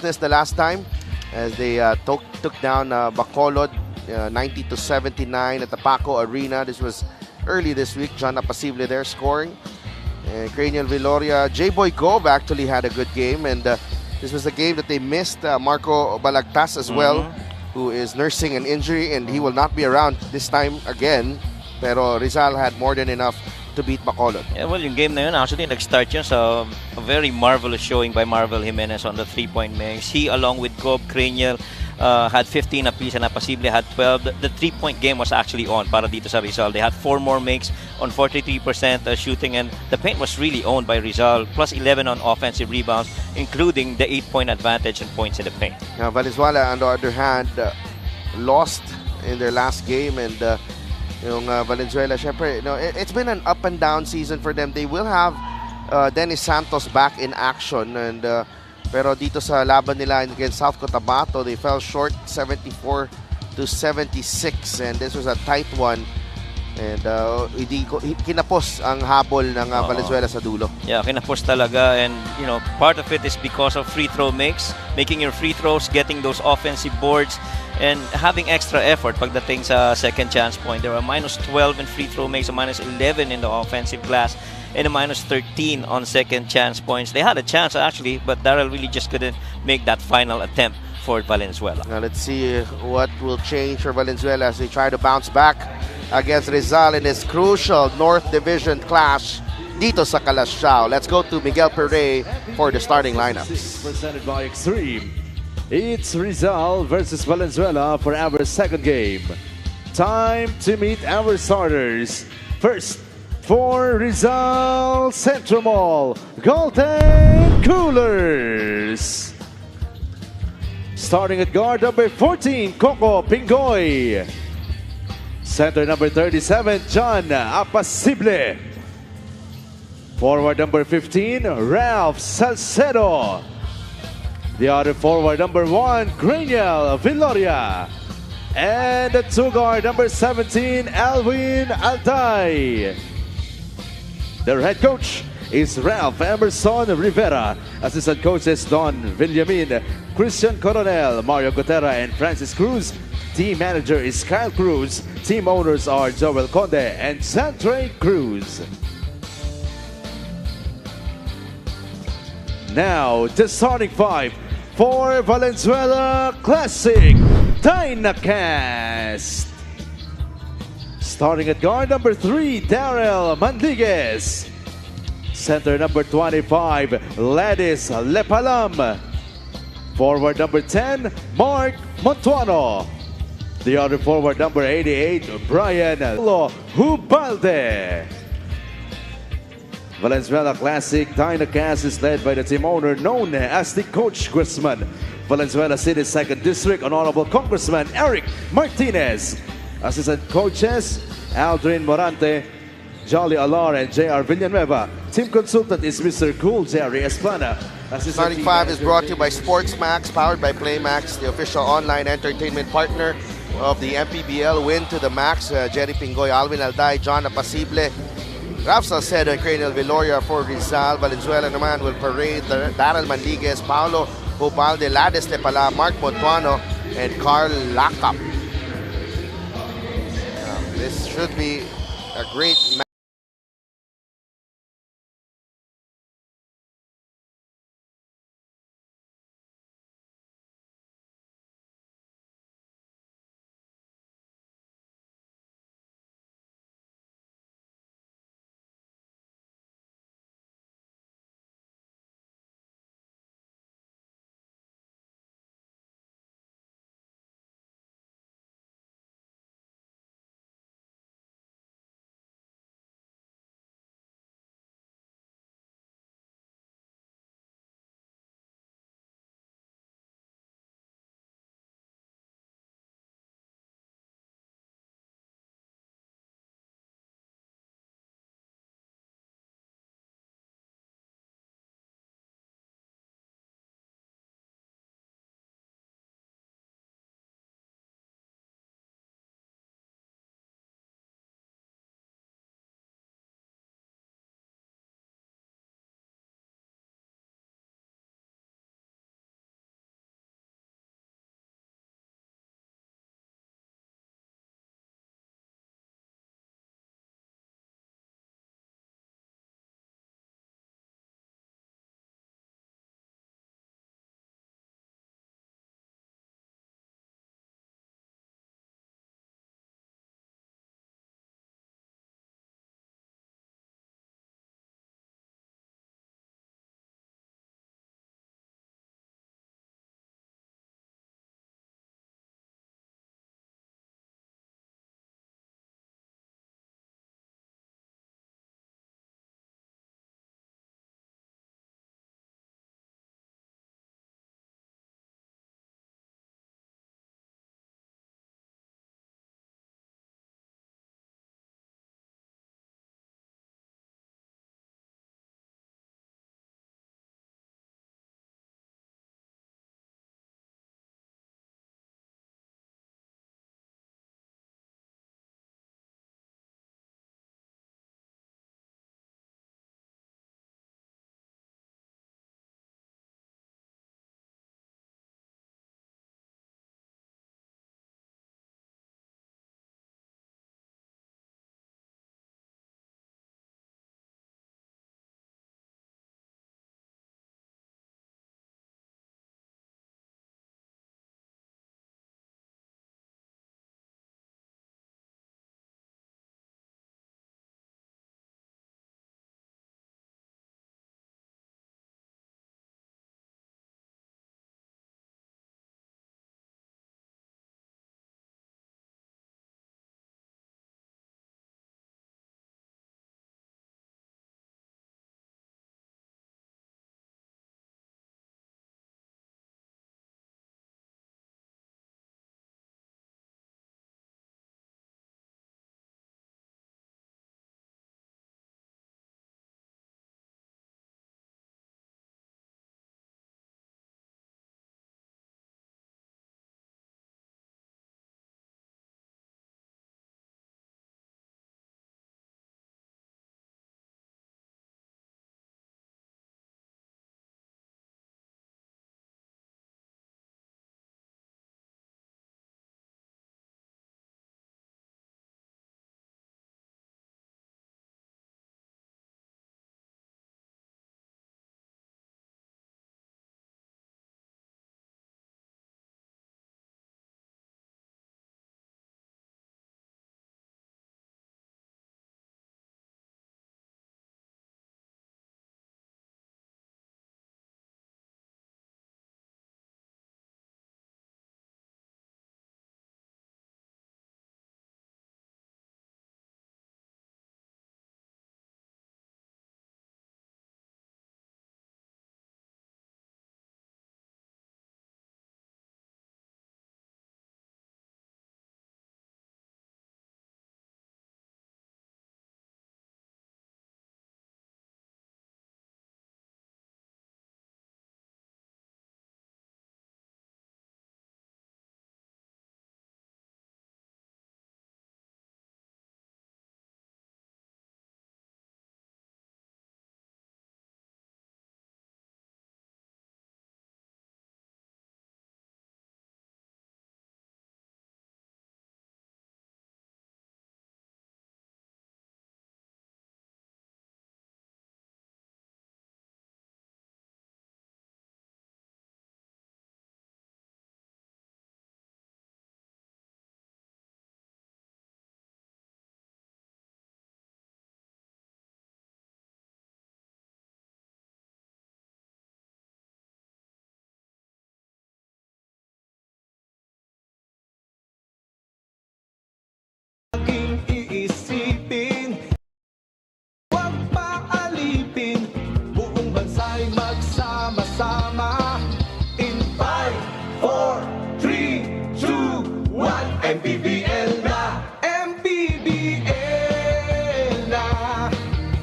business the last time as they took down Bacolod 90-79 at the Paco Arena. This was early this week. John Apacible there scoring. And Cranial Viloria, J-Boy Gove actually had a good game, and this was a game that they missed. Marco Balagtas as well, who is nursing an injury, and he will not be around this time again. Pero Rizal had more than enough to beat Bacolod. Yeah, well, yung game na yun, actually, nag-start yun sa a very marvelous showing by Marvel Jimenez on the three-point makes. He, along with Cobb, Cranial, had 15 apiece and Apacible had 12. The three-point game was actually on para dito sa Rizal. They had 4 more makes on 43% shooting, and the paint was really owned by Rizal, plus 11 on offensive rebounds, including the 8-point advantage and points in the paint. Now, Valenzuela, on the other hand, lost in their last game, and yung Valenzuela, syempre, it's been an up and down season for them. They will have Dennis Santos back in action, and pero dito sa laban nila against South Cotabato, they fell short 74-76, and this was a tight one. And kinapos ang habol ng Valenzuela sa dulo. Yeah, kinapos talaga, and part of it is because of free throw makes, making your free throws, getting those offensive boards, and having extra effort pagdating sa second chance point. There were -12 in free throw makes, a -11 in the offensive glass, and a -13 on second chance points. They had a chance actually, but Darrell really just couldn't make that final attempt for Valenzuela. Now let's see what will change for Valenzuela as they try to bounce back against Rizal in this crucial North Division clash dito sa Calasiao. Let's go to Miguel Pere for the starting lineups. Presented by Extreme. It's Rizal versus Valenzuela for our second game. Time to meet our starters. First, for Rizal Centro Mall, Golden Coolers. Starting at guard number 14, Coco Pingoy. Center number 37, John Apacible. Forward number 15, Ralph Salcedo. The other forward number 1, Cranial Viloria. And the 2 guard number 17, Alvin Altay. Their head coach is Ralph Emerson Rivera. Assistant coaches Don Villamin, Christian Coronel, Mario Gutera, and Francis Cruz. Team manager is Kyle Cruz. Team owners are Joel Conde and Santre Cruz. Now, the starting 5 for Valenzuela Classic Dynacast. Starting at guard number 3, Darrell Mandiguez. Center number 25, Ladis Lepalam. Forward number 10, Mark Montuano. The other forward number 88, Brian Hubalde. Valenzuela Classic Dynacast is led by the team owner known as the Coach Guzman. Valenzuela City 2nd District Honorable Congressman Eric Martinez. Assistant coaches Aldrin Morante, Jolly Alar, and J.R. Villanueva. Team consultant is Mr. Cool Jerry Esplana. Starting 5 is brought to you by SportsMax, powered by PlayMax, the official online entertainment partner of the MPBL. Win to the max. Jerry Pingoy, Alvin Alday, John Apacible, Ralph Salcedo, and Cranial Viloria for Rizal. Valenzuela naman will parade Darrell Mandiguez, Paulo Hubalde, Ladis Lepala, Mark Montuano, and Carl Lacap. This should be a great match. laging iisipin, huwag paalipin, buong bansa'y magsama-sama. In 5, 4, 3, 2, 1, MPBL na! MPBL na!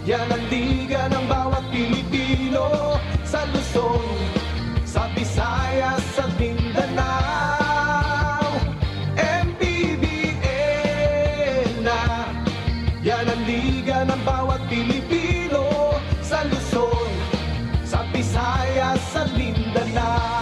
Yan ang liga ng bawat Pilipino sa Luzon, sa Visayas, sa Mindanao. MPBL na! Yan ang liga ng bawat Pilipino sa Luzon, sa Visayas, sa Mindanao.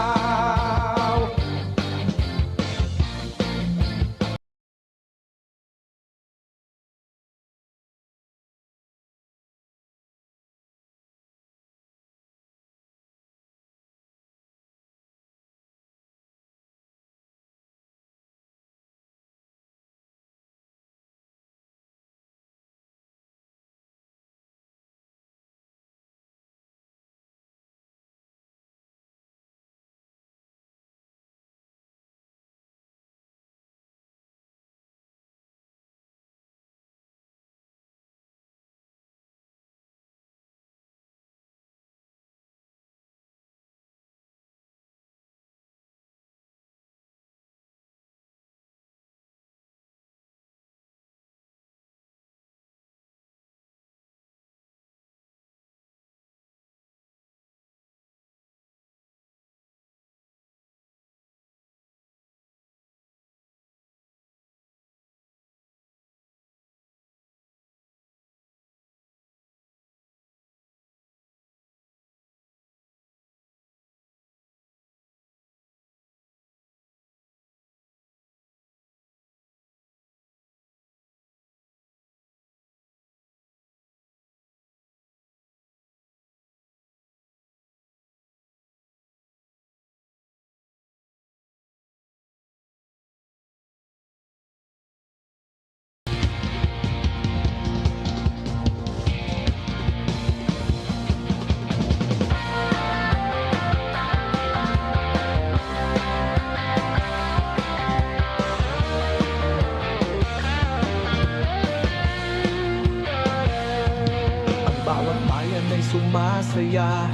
Bawat bayan ay sumasaya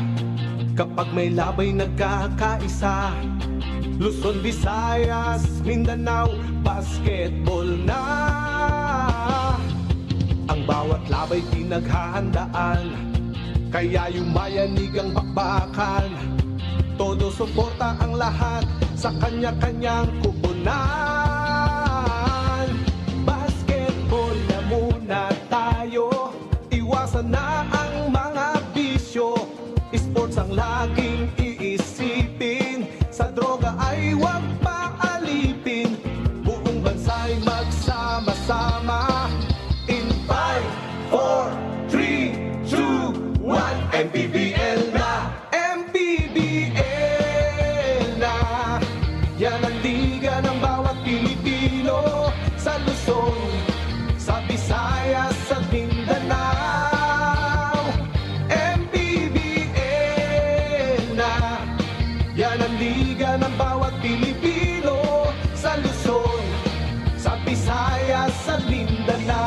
kapag may labay nagkakaisa. Luzon, Visayas, Mindanao, basketball na. Ang bawat labay pinaghahandaan, kaya yumayanig ang bakbakan. Todo suporta ang lahat sa kanya-kanyang kupunan. Basketball na muna tayo, iwasan na ang mga bisyo. Sports ang laging iisipin, sa droga ay huwag paalipin, buong bansa'y magsama-sama. In 5, 4, 3, 2, 1, MPBL na! MPBL na! Yan ang liga ng bawat Pilipino sa Luzon, sa Visayas, sa Mindanao. MPBL na! Yan ang liga ng bawat Pilipino sa Luzon, sa Visayas, sa Mindanao.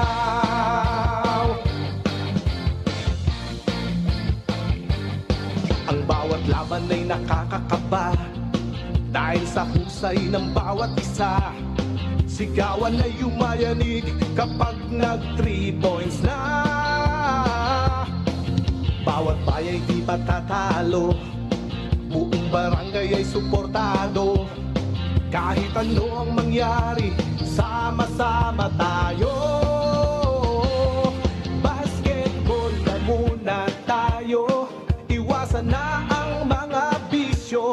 Ang bawat laban ay nakakakaba dahil sa husay ng bawat isa. Sigawan ay yumayanig kapag nag 3 points na. Bawat bayay di patatalo, buong barangay ay suportado. Kahit ano ang mangyari, sama-sama tayo. Basketball na muna tayo, iwasan na ang mga bisyo.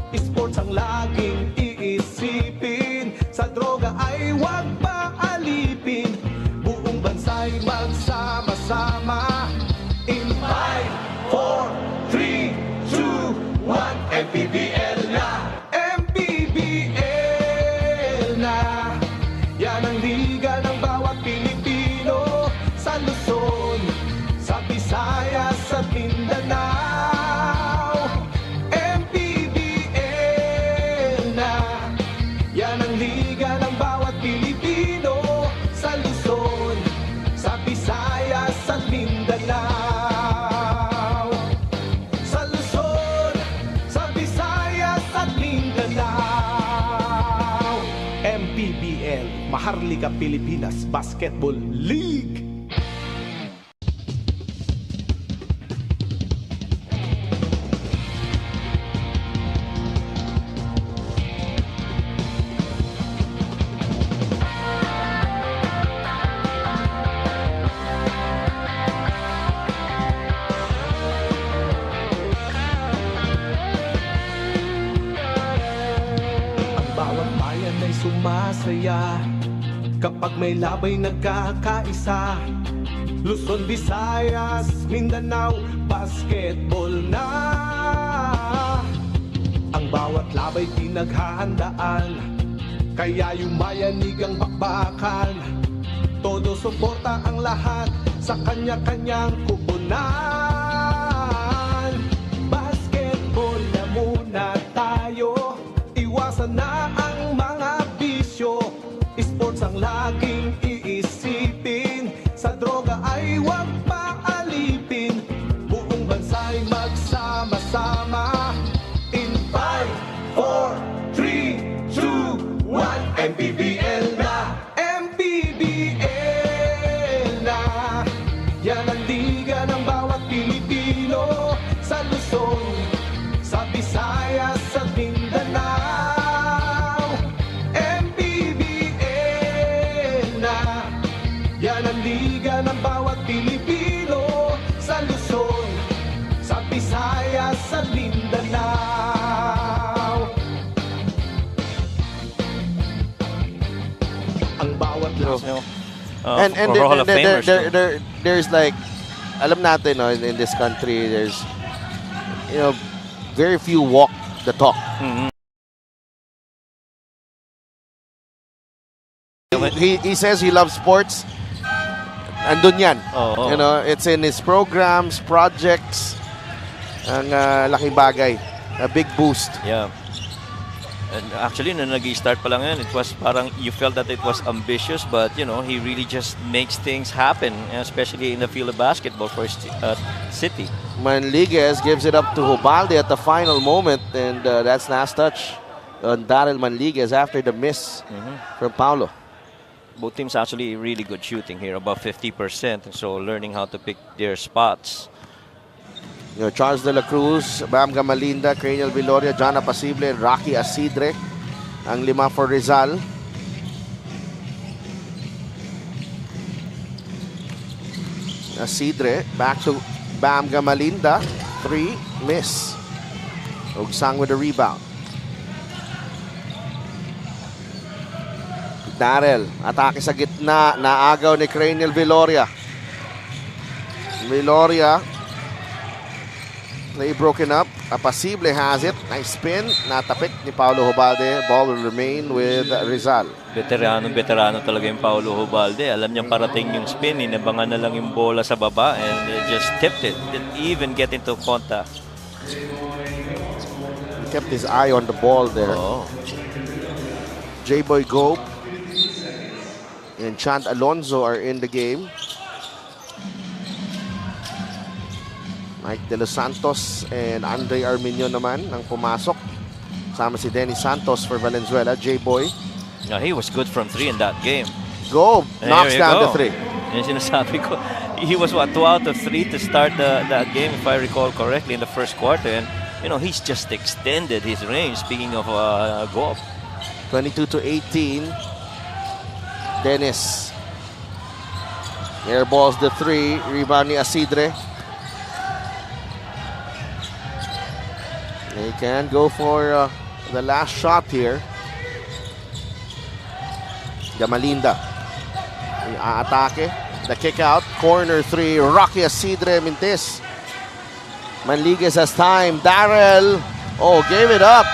Sports ang laging iisipin, sa droga ay huwag paalipin, buong bansa'y magsama-sama. In 5, 4, 3, 2, 1, MPBL na! MPBL na! Yan ang liga ng bawat Pilipino sa Luzon, sa Visayas, sa Mindanao. MPBL na! Yan ang liga ng bawat Pilipino sa Luzon, Maharlika Pilipinas Basketball League. Bawat bayan ay sumasaya kapag may labay nagkakaisa. Luzon, Visayas, Mindanao, basketball na. Ang bawat labay pinaghahandaan, kaya yumayanig ang bakbakan. Todo suporta ang lahat sa kanya-kanyang kupunan. Basketball na muna tayo, iwasan na ang mga bisyo. Sports ang laging iisipin, sa droga ay huwag paalipin. Buong bansa'y magsama-sama. In 5, 4, 3, 2, 1, MPBL na, MPBL na. Yan ang liga ng bawat Pilipino, sa Luzon, sa Visayas, sa Mindanao. MPBL na, yan ang liga ng bawat Pilipino, sa Luzon, sa Visayas, sa Mindanao. Ang bawat No. and For Hall of Famers, too. there's like, alam natin, no, in this country, there's, very few walk the talk. Mhm. He says he loves sports. Andun yan. Oo. It's in his programs, projects. Ang laking bagay. A big boost. Yeah. And actually, nung nag-start pa lang yan, it was parang you felt that it was ambitious, but he really just makes things happen, especially in the field of basketball for his city. Manliguez gives it up to Hubalde at the final moment, and that's last touch on Daryl Manliguez after the miss from Paulo. Both teams actually really good shooting here, above 50%, and so learning how to pick their spots. Charles De La Cruz, Bam Gamalinda, Cranial Viloria, John Apasible, Rocky Asidre. Ang 5 for Rizal. Asidre, back to Bam Gamalinda. 3, miss. Ugsang with the rebound. Darrell, atake sa gitna, naagaw ni Cranial Viloria. Viloria, play broken up. Apasible has it. Nice spin. Natapik ni Paulo Hubalde. Ball will remain with Rizal. Veterano talaga yung Paulo Hubalde. Alam niyang parating yung spin. Inabangan na lang yung bola sa baba and just tipped it. Didn't even get into contact. He kept his eye on the ball there. Oh. J-Boy Gope and Chant Alonzo are in the game. Mike De Los Santos and Andre Arminio naman ang pumasok. Sama si Dennis Santos for Valenzuela. J-Boy. Yeah, he was good from 3 in that game. Go! Knocks down the 3. Yung sinasabi ko, he was 2 out of 3 to start that game, if I recall correctly, in the first quarter. And, he's just extended his range, speaking of golf. 22-18. Dennis. Airballs the 3. Rebound ni Asidre. They can go for the last shot here. Gamalinda. Aatake. The kick out. Corner 3. Rocky Asidre Mintis. Manliguez has time. Darrell. Oh, gave it up.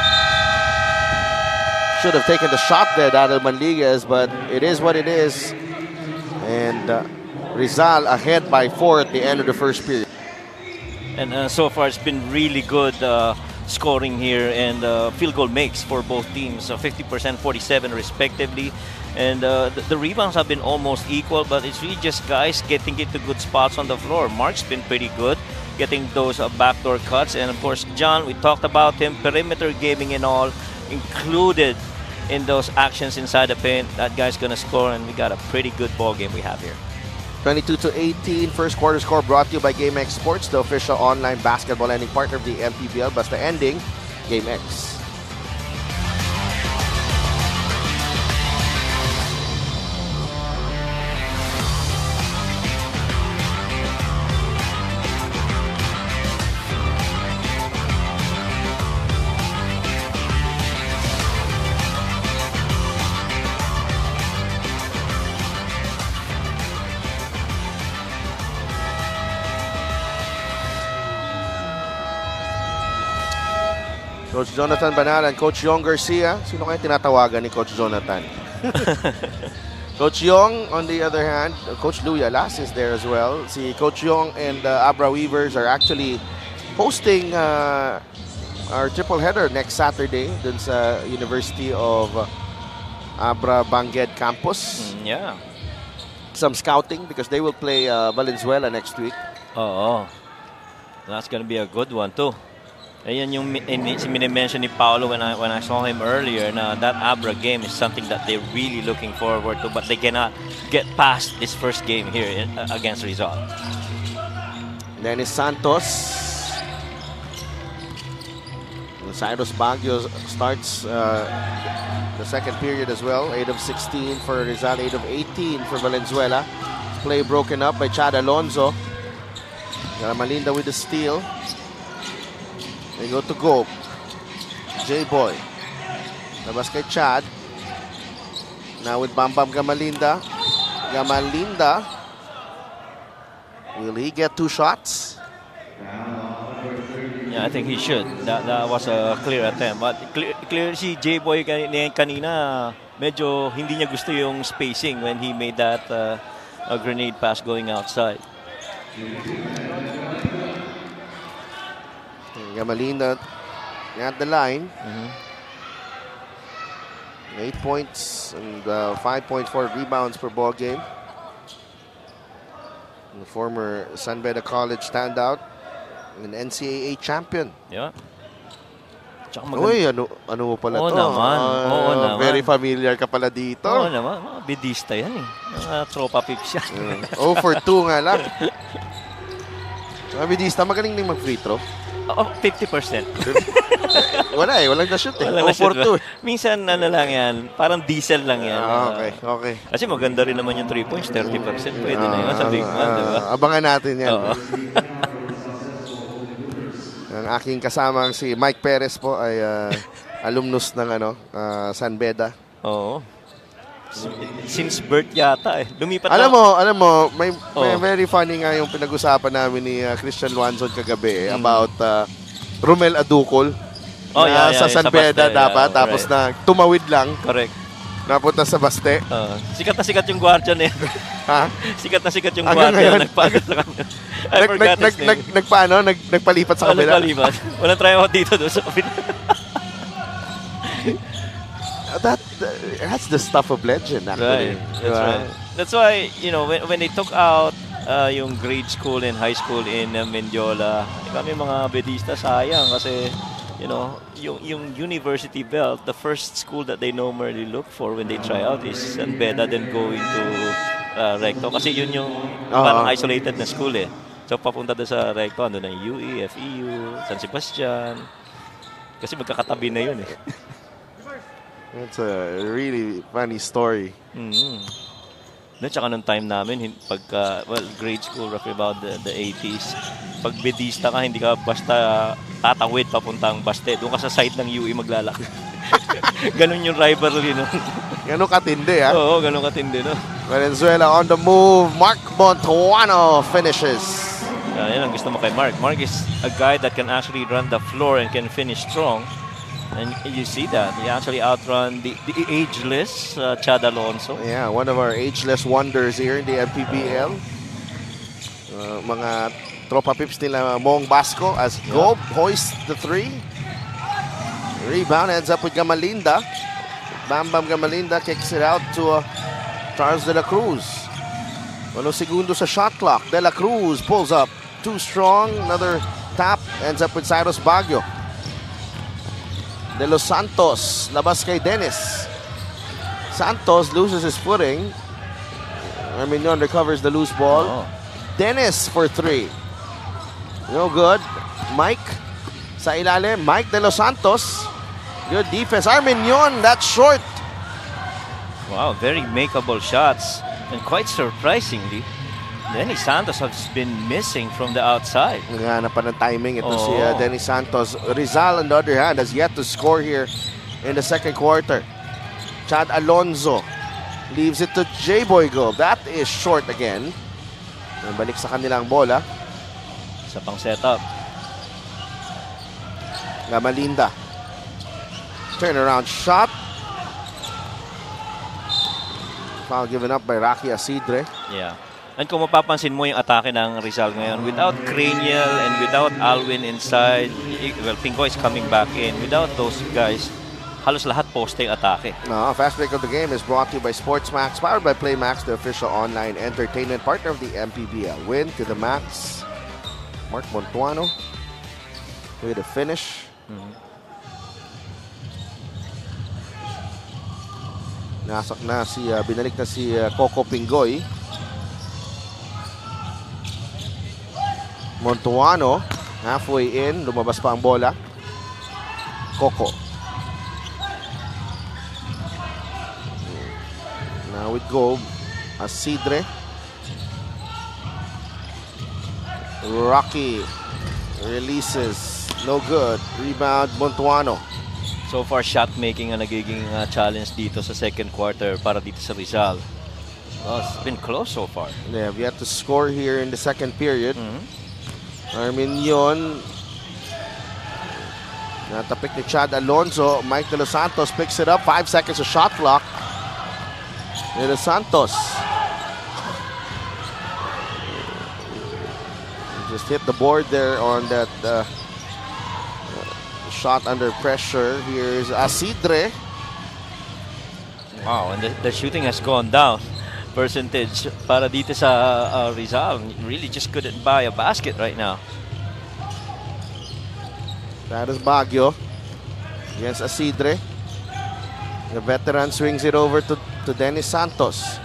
Should have taken the shot there, Darrell Manliguez, but it is what it is. And Rizal ahead by 4 at the end of the first period. And so far, it's been really good scoring here and field goal makes for both teams. 50%, 47 respectively. And the rebounds have been almost equal, but it's really just guys getting into good spots on the floor. Mark's been pretty good, getting those backdoor cuts. And of course, John, we talked about him, perimeter gaming and all, included in those actions inside the paint, that guy's gonna score, and we got a pretty good ball game we have here. 22-18, first quarter score brought to you by GameX Sports, the official online basketball lending partner of the MPBL. Basta ending, GameX. Coach Jonathan Banal and Coach Yong Garcia. Sino kaya tinatawagan ni Coach Jonathan? Coach Yong, on the other hand, Coach Luya Las is there as well. Si Coach Yong and Abra Weavers are actually hosting our triple header next Saturday dun sa University of Abra Bangued campus. Yeah. Some scouting because they will play Valenzuela next week. Oh, that's gonna be a good one too. Ayan yung mini-mention ni Paolo when I saw him earlier na that Abra game is something that they're really looking forward to, but they cannot get past this first game here against Rizal. Dennis Santos. Cyrus Baguio starts the second period as well. 8 of 16 for Rizal, 8 of 18 for Valenzuela. Play broken up by Chad Alonzo. Malinda with the steal. They go to Gob. J-Boy. Labas kay Chad. Now with Bam Bam Gamalinda. Gamalinda. Will he get 2 shots? Yeah, I think he should. That was a clear attempt. But clear si J-Boy kanina, medyo hindi niya gusto yung spacing when he made that a grenade pass going outside. Gamalinda at the line. 8 points and 5.4 rebounds per ball game. The former San Beda College standout, an NCAA champion. Yeah. Uy, ano mo pala to? Naman. Oo naman. Very familiar ka pala dito. Oo naman. Mga bidista yan eh. Mga tropa pips yan. 0 for 2 nga lang. Mga bidista, magaling din mag-free throw. 50%. Wala eh, walang na-shoot eh. 0 for 2. Minsan ano lang yan, parang diesel lang yan. Okay. Kasi maganda rin naman yung 3 points, 30%. Pwede na yun sa big man, diba? Abangan natin yan. Oo. Ang aking kasamang si Mike Perez po ay alumnus ng San Beda. Oo. Since birth yata eh. Lumipat Alam mo, may very funny nga yung pinag-usapan namin ni Christian Luanzon kagabi about Romel Aducol. Sa San Beda dapat, tapos na tumawid lang. Correct. Napunta sa Baste. Sikat na sikat yung guardian eh. Ha? Sikat na sikat yung guardian. Nagpagal sa kanya. I forgot his name. Nagpalipat sa kabila. Nagpalipat. Walang tryout dito doon sa kabila. That's the stuff of legend, actually. Right. That's right. That's why, when they took out yung grade school and high school in Mendiola, kami mga bedista sayang kasi, yung university belt, the first school that they normally look for when they try out is San Beda, then going to Recto. Kasi yun yung parang isolated na school eh. So papunta doon sa Recto, ano na UE, FEU, San Sebastian. Kasi magkakatabi na yun eh. It's a really funny story. No, tsaka nung time namin, grade school, roughly about the 80s. Pag bedista ka, hindi ka basta tatawid papuntang Baste. Doon ka sa side ng UE maglalakad. Ganun yung rivalry, no? Ganun katindi, ha? Oo, ganun katindi, no? Valenzuela on the move. Mark Montuano finishes. Yan ang gusto mo kay Mark. Mark is a guy that can actually run the floor and can finish strong. And you see that. He actually outrun the ageless Chad Alonso. Yeah, one of our ageless wonders here in the MPBL. Mga tropa pips nila Mong Basco as Gob hoists the 3. Rebound ends up with Gamalinda. Bam Bam Gamalinda kicks it out to Charles De La Cruz. 1 segundo sa shot clock. De La Cruz pulls up. Too strong. Another tap. Ends up with Cyrus Baguio. De Los Santos. Labas kay Dennis. Santos loses his footing. Arminion recovers the loose ball. Oh. Dennis for 3. No good. Mike sa ilalim. Mike De Los Santos. Good defense. Arminion, that's short. Wow, very makeable shots. And quite surprisingly, Denny Santos has been missing from the outside. Nga pa ng timing ito si Denny Santos. Rizal, on the other hand, has yet to score here in the second quarter. Chad Alonzo leaves it to J-Boy Gob. That is short again. Balik sa kanilang bola. Sa pang setup. Gamalinda. Turnaround shot. Foul given up by Rocky Asidre. Yeah. And kung mapapansin mo yung atake ng Rizal ngayon, without Cranial and without Alwin inside, well, Pingo is coming back in. Without those guys, halos lahat poste yung atake. No, Fast Break of the Game is brought to you by SportsMax, powered by PlayMax, the official online entertainment partner of the MPBL. Win to the max. Mark Montuano with a finish. Nasak na si, binalik na si Coco Pingoy. Montuano, halfway in, lumabas pa ang bola. Coco. Now with Gob, Asidre. Rocky releases, no good. Rebound, Montuano. So far, shot making ang nagiging challenge dito sa second quarter para dito sa Rizal. Well, it's been close so far. They have yet to score here in the second period. Arminion. Natapik ni Chad Alonzo. Mike De Los Santos picks it up. 5 seconds of shot clock. De Los Santos. Just hit the board there on that shot under pressure. Here's Asidre. Wow, and the shooting has gone down. Percentage para dito sa Rizal. Really just couldn't buy a basket right now. That is Baguio against Asidre. The veteran swings it over to Dennis Santos.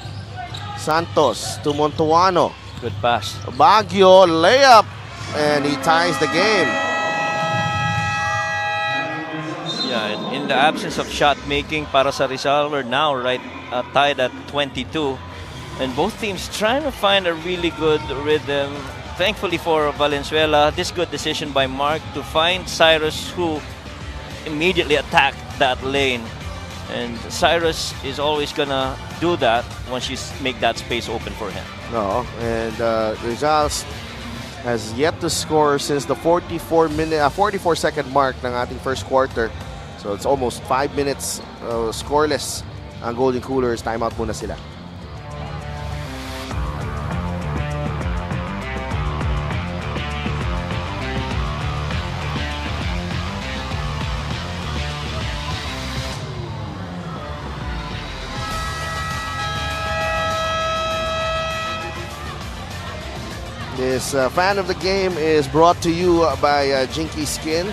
Santos to Montuano. Good pass. Baguio layup, and he ties the game. Yeah, in the absence of shot making para sa Rizal, we're now tied at 22. And both teams trying to find a really good rhythm. Thankfully for Valenzuela, this good decision by Mark to find Cyrus, who immediately attacked that lane. And Cyrus is always gonna do that once you make that space open for him. No, and Rizal has yet to score since the 44-second mark ng ating first quarter. So it's almost 5 minutes scoreless ang Golden Coolers. Timeout muna sila. This fan of the game is brought to you by Jinky Skin.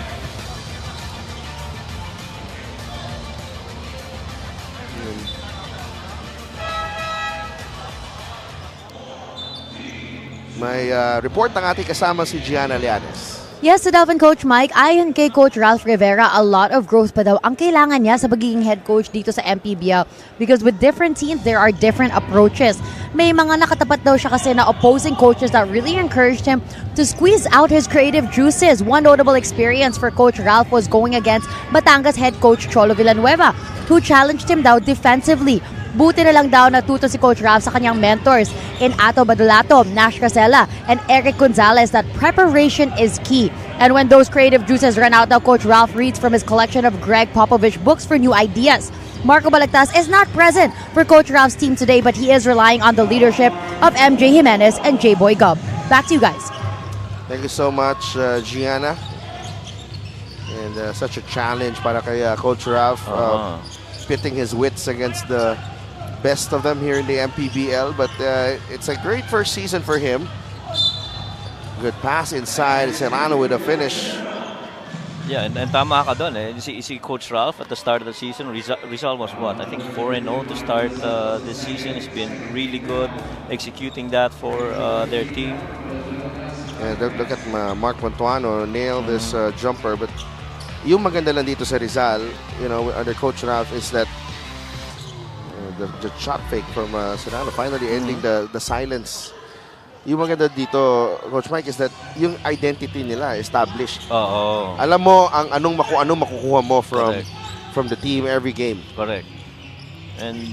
May report ng ating kasama si Gianna Lianes. Yes, to Delvin Coach Mike, ayon kay Coach Ralph Rivera, a lot of growth pa daw ang kailangan niya sa pagiging head coach dito sa MPBL because with different teams, there are different approaches. May mga nakatapat daw siya kasi na opposing coaches that really encouraged him to squeeze out his creative juices. One notable experience for Coach Ralph was going against Batangas head coach Cholo Villanueva, who challenged him daw defensively. Buti na lang daw natuto si Coach Ralph sa kanyang mentors in Ato Badulato, Nash Casella, and Eric Gonzalez that preparation is key. And when those creative juices run out, now Coach Ralph reads from his collection of Greg Popovich books for new ideas. Marco Balagtas is not present for Coach Ralph's team today, but he is relying on the leadership of MJ Jimenez and J-Boy Gub. Back to you guys. Thank you so much, Gianna. And such a challenge para kay Coach Ralph. Pitting his wits against the best of them here in the MPBL, but it's a great first season for him. Good pass inside. Serrano with a finish. Yeah, and tama ka doon eh. Si Coach Ralph at the start of the season, Rizal was what? I think 4-0 to start this season. It's been really good executing that for their team. And look at Mark Montuano nail this jumper. But yung maganda lang dito sa Rizal, under Coach Ralph is that the shot fake from Serrano finally ending the silence. Yung maganda dito, Coach Mike, is that yung identity nila established. Oo. Alam mo ang anong makukuha mo from the team every game. Correct. And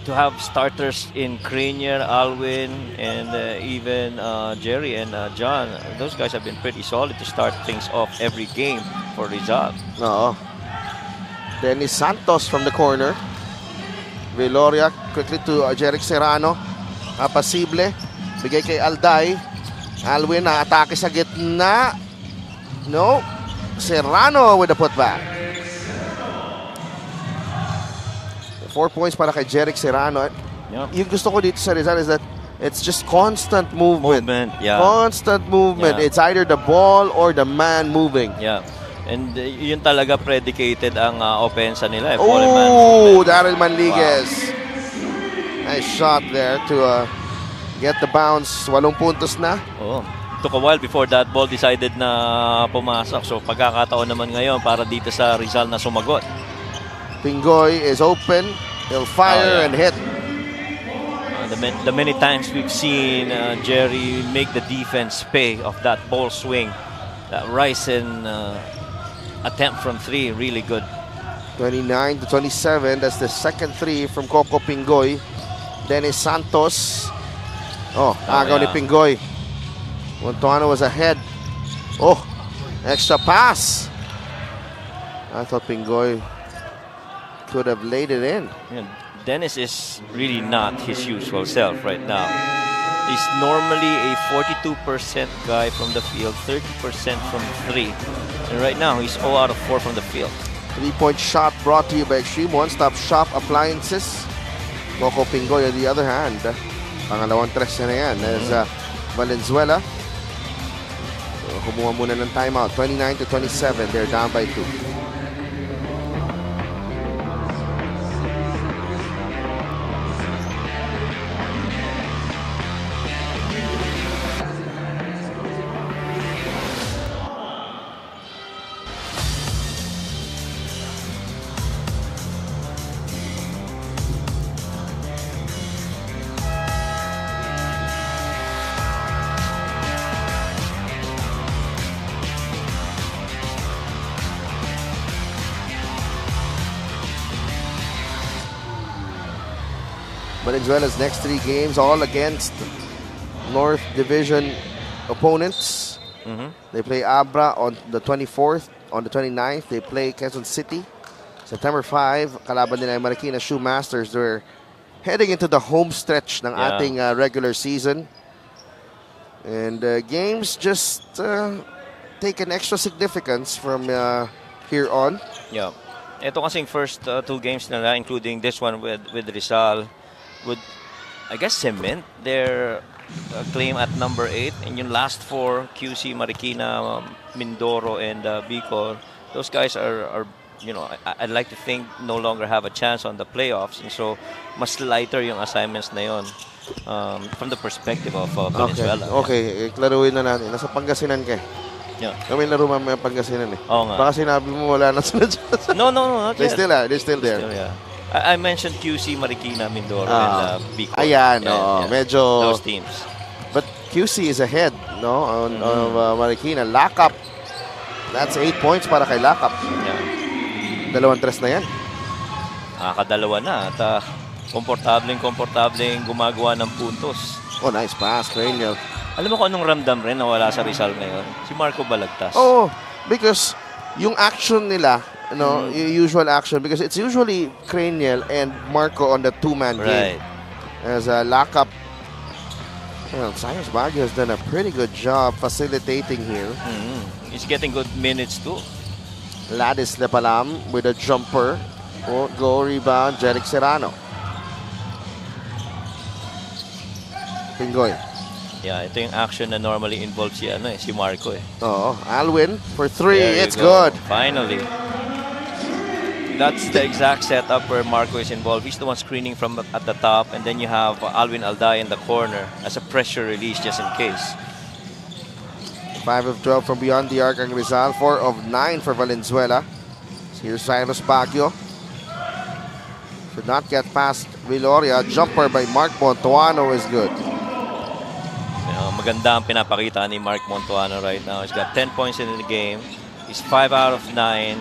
to have starters in Cranier, Alwin, and even Jerry and John, those guys have been pretty solid to start things off every game for Rizal. Oo. Dennis Santos from the corner. Veloria quickly to Jeric Serrano. Pasible. Bigay kay Alday. Alwin na atake sa gitna. No. Serrano with the putback. 4 points para kay Jeric Serrano. Yep. Yung gusto ko dito sa Rizal is that it's just constant movement. Yeah. Constant movement. Yeah. It's either the ball or the man moving. Yeah. And yun talaga predicated ang opensa nila. Oh, Daryl Manliguez. Wow. Nice shot there to get the bounce. 8 puntos na. Oh. Took a while before that ball decided na pumasok. So pagkakataon naman ngayon para dito sa Rizal na sumagot. Pingoy is open. He'll fire and hit. The many times we've seen Jerry make the defense pay of that ball swing. That rise and attempt from 3, really good. 29 to 27. That's the second 3 from Coco Pingoy. Dennis Santos. Agaw ni Pingoy. Montuano was ahead. Oh, extra pass. I thought Pingoy could have laid it in. Yeah, Dennis is really not his usual self right now. He's normally a 42% guy from the field, 30% from 3. And right now, he's 0 out of 4 from the field. 3-point shot brought to you by Extreme One-Stop Shop Appliances. Coco Pingoy on the other hand. Pangalawang 3 na yan as Valenzuela. Kumuha muna ng timeout. 29 to 27. They're down by 2. Valenzuela's next 3 games all against North Division opponents. They play Abra on the 24th. On the 29th, they play Quezon City. September 5, kalaban nila yung Marikina Shoe Masters. They're heading into the home stretch ng ating regular season. And games just take an extra significance from here on. Yeah. Ito kasing first 2 games nila, including this one with Rizal, would, I guess, cement their claim at number 8. And yung last 4, QC, Marikina, Mindoro, and Bicol, those guys are I'd like to think no longer have a chance on the playoffs. And so, mas lighter yung assignments na yun from the perspective of Venezuela. Okay, klaruhin na natin. Nasa Pangasinan ka. Yeah. Kami laro mamaya Pangasinan eh. Oo nga. Baka sinabi mo wala na sila dyan. No, not They're yet. They're still there. Yeah. I mentioned QC, Marikina, Mindoro, and Bicol. Ayan, medyo... Those teams. But QC is ahead, no, on Marikina. Lakap. That's 8 points para kay Lakap. Yeah. 2-3 na yan. Kadalawa na at komportableng gumagawa ng puntos. Oh, nice pass, Craniel. Alam mo kung anong ramdam rin na wala sa Rizal ngayon? Si Marco Balagtas. Oh, because yung action nila, usual action, because it's usually Craniel and Marco on the 2-man game. As Lakap, Cyrus Baguio has done a pretty good job facilitating here. He's getting good minutes too. Ladis Lepalam with a jumper. Go rebound, Jeric Serrano. Pingoy. Yeah, ito yung action na normally involves si Marco eh. Oh, Alwin for 3. There you It's go. good. Finally. That's the exact setup where Marco is involved. He's the one screening from at the top, and then you have Alvin Alday in the corner as a pressure release just in case. 5 of 12 from beyond the arc ang Rizal. 4 of 9 for Valenzuela. Here's Cyrus Baguio. Should not get past Viloria. Jumper by Mark Montuano is good. Maganda ang pinapakita ni Mark Montuano right now. He's got 10 points in the game. He's 5 out of 9.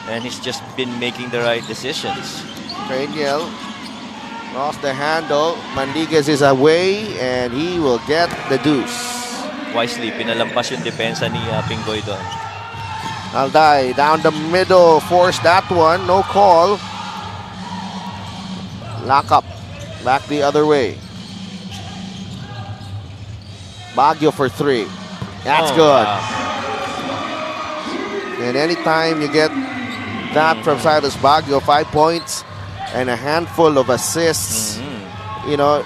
And he's just been making the right decisions. Craniel lost the handle. Mandiguez is away and he will get the deuce. Wisely, pinalampas yung depensa ni Pinggoy doon. Alday down the middle. Forced that one. No call. Lock up. Back the other way. Baguio for 3. That's good. Wow. And anytime you get that from Silas Baguio, 5 points and a handful of assists, you know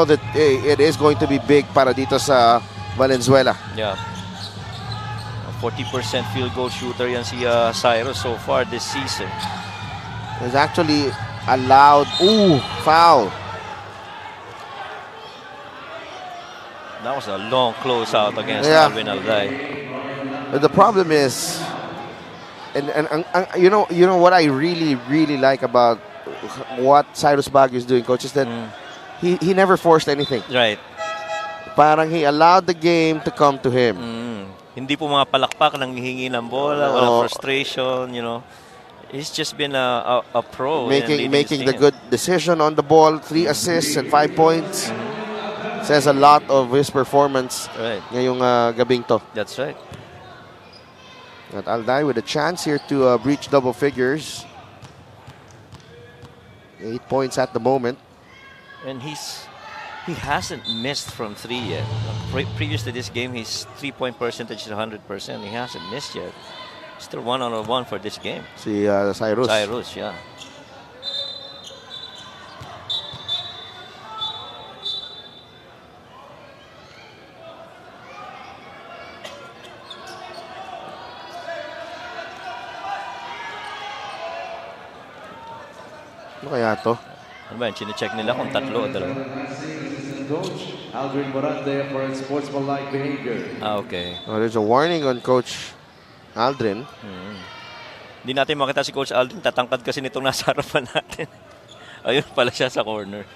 that it is going to be big para dito sa Valenzuela. Yeah. A 40% field goal shooter yan si Cyrus so far this season. It's actually allowed, foul. That was a long closeout against Alvin Alday. But the problem is, and you know what I really like about what Cyrus Baguio is doing, coach, is that he never forced anything. Right. Parang he allowed the game to come to him. Hindi po mga palakpak nang hihingi ng bola, walang frustration, He's just been a pro. Making the good decision on the ball. 3 assists and 5 points. Says a lot of his performance ngayong gabing to. That's right. At Alday with a chance here to breach double figures. 8 points at the moment. And he hasn't missed from 3 yet. Previous to this game, his 3-point percentage is 100%. He hasn't missed yet. Still 1 out of 1 for this game. Si Cyrus. Cyrus, yeah. Ano kaya to? Ano ba yun? Chine-check nila kung tatlo o dalawa. Coach Aldrin Morante for unsportsmanlike behavior. Okay. Oh, there's a warning on Coach Aldrin. Hindi natin makita si Coach Aldrin. Tatangkad kasi nitong nasa harapan natin. Ayun pala siya sa corner.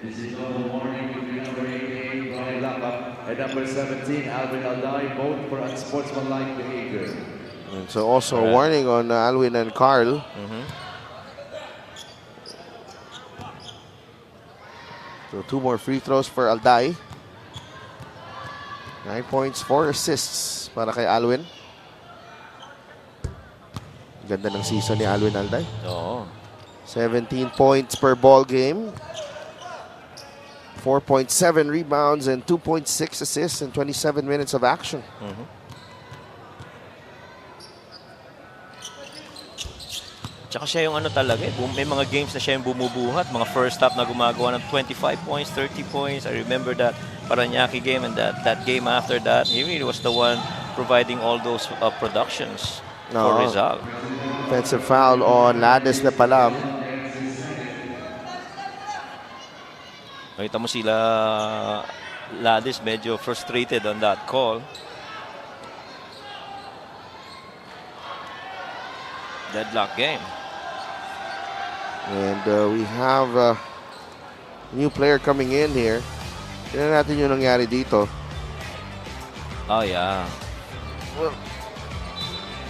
This is a warning between number 18, Brian Lapap, and number 17, Alvin Alday, both for unsportsmanlike behavior. And so also a warning on Alwin and Carl. So 2 more free throws for Alday. 9 points, 4 assists para kay Alwin. Ganda ng season ni Alwin Alday. Oo. 17 points per ball game. 4.7 rebounds and 2.6 assists in 27 minutes of action. Tsaka siya yung talaga may mga games na siya yung bumubuhat. Mga first half na gumagawa ng 25 points, 30 points. I remember that Paranaque game and that game after that. He really was the one providing all those productions for Rizal. Offensive foul on Ladis Lepalam. Nakita mo sila Ladis medyo frustrated on that call. Deadlock game. And we have a new player coming in here. Tignan natin yung nangyari dito. Oh, yeah. Well,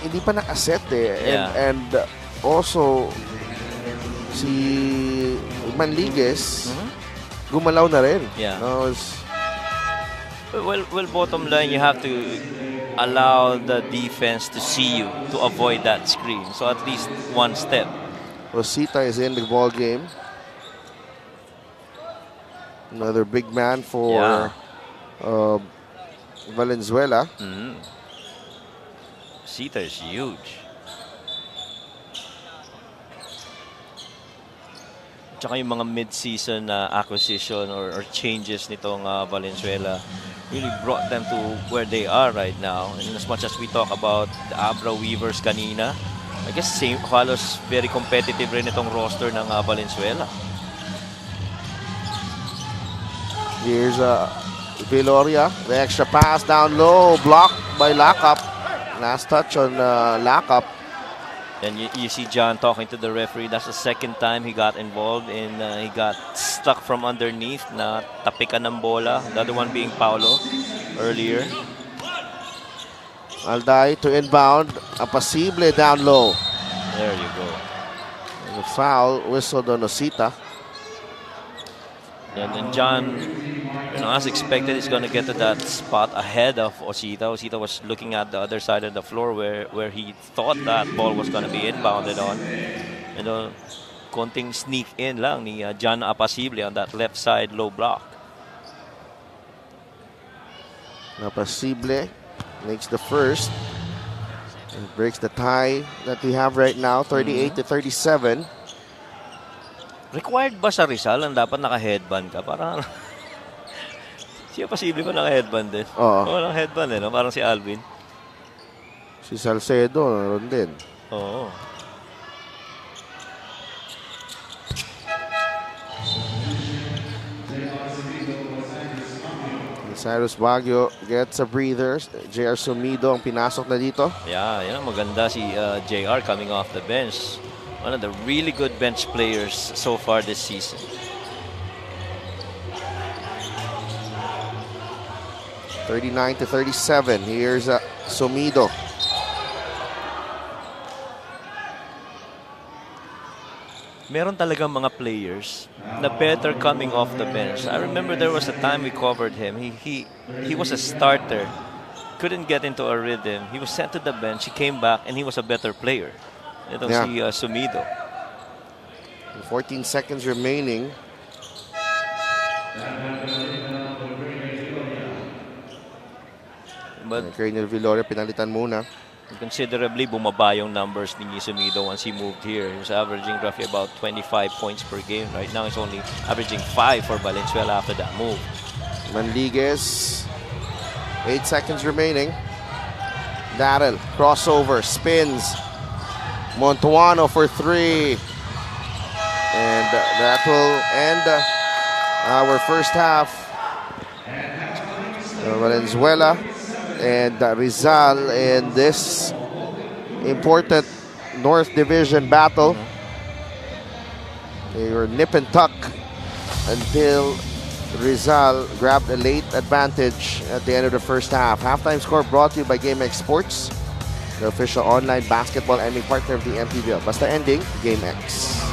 hindi pa nakaset Yeah. And also, si Manliguez, gumalaw na rin. Yeah. No, Well, bottom line, you have to allow the defense to see you to avoid that screen. So at least one step. Rosita is in the ball game. Another big man for Valenzuela. Rosita is huge. tsaka yung mga mid-season acquisition or changes nitong Valenzuela really brought them to where they are right now. And as much as we talk about the Abra Weavers kanina, I guess halos very competitive rin itong roster ng Valenzuela. Here's Viloria. The extra pass down low. Blocked by Lakap. Last touch on Lakap. And you see John talking to the referee. That's the second time he got involved in, he got stuck from underneath na tapikan ng bola. The other one being Paulo earlier. Alday to inbound. Apasible down low. There you go. The foul whistled on Osita. And John, as expected, is going to get to that spot ahead of Osita. Osita was looking at the other side of the floor where he thought that ball was going to be inbounded on. And konting sneak in lang ni John Apasible on that left side low block. Apasible makes the first. And breaks the tie that we have right now, 38 to 37. Required ba sa Rizal ang dapat naka-headband ka? Parang siya posible ba naka-headband din? Oo. Walang headband no? Parang si Alvin. Si Salcedo, naroon din. Oo. Cyrus Baguio gets a breather. JR Sumido ang pinasok na dito. Yeah, yan maganda si JR coming off the bench. One of the really good bench players so far this season. (39 to 37). Here's Sumido. Meron talagang mga players na better coming off the bench. I remember there was a time we covered him. He was a starter. Couldn't get into a rhythm. He was sent to the bench. He came back and he was a better player. Itong si Sumido. 14 seconds remaining. But Cranial Viloria pinalitan muna. considerably bumaba yung numbers ni Sumido once he moved here. He was averaging roughly about 25 points per game. Right now, he's only averaging 5 for Valenzuela after that move. Manliguez. 8 seconds remaining. Darrell, crossover, spins. Montuano for 3. And that will end our first half. Valenzuela and Rizal in this important North Division battle. They were nip and tuck until Rizal grabbed a late advantage at the end of the first half. Halftime score brought to you by GameX Sports, the official online basketball ending partner of the MPBL. Basta ending, GameX.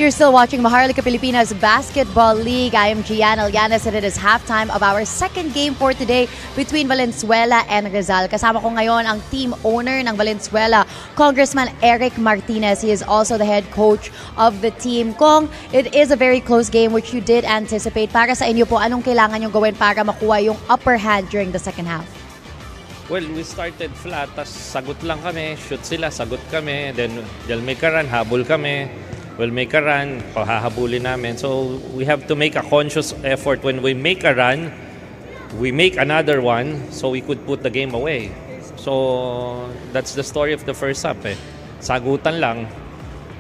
You're still watching Maharlika Pilipinas Basketball League. I am Gian Alyanes and it is halftime of our second game for today between Valenzuela and Rizal. Kasama ko ngayon ang team owner ng Valenzuela, Congressman Eric Martinez. He is also the head coach of the team. Kong, it is a very close game which you did anticipate. Para sa inyo po, anong kailangan nyo gawin para makuha yung upper hand during the second half? Well, we started flat, tas sagot lang kami, shoot sila, sagot kami, then they'll make a run, habol kami. We'll make a run, pahahabulin namin. So we have to make a conscious effort when we make a run, we make another one so we could put the game away. So that's the story of the first half eh. Sagutan lang.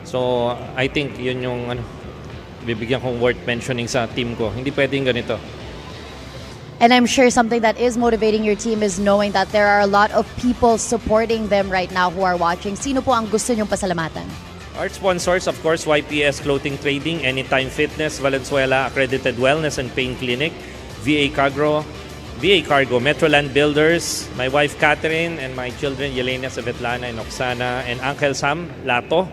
So I think yun yung bibigyan kong worth mentioning sa team ko. Hindi pwedeng ganito. And I'm sure something that is motivating your team is knowing that there are a lot of people supporting them right now who are watching. Sino po ang gusto nyong pasalamatan? Our sponsors, of course, YPS Clothing Trading, Anytime Fitness, Valenzuela Accredited Wellness and Pain Clinic, VA Cargo, Metroland Builders, my wife Catherine, and my children Yelena, Savetlana, and Oksana, and Uncle Sam Lato.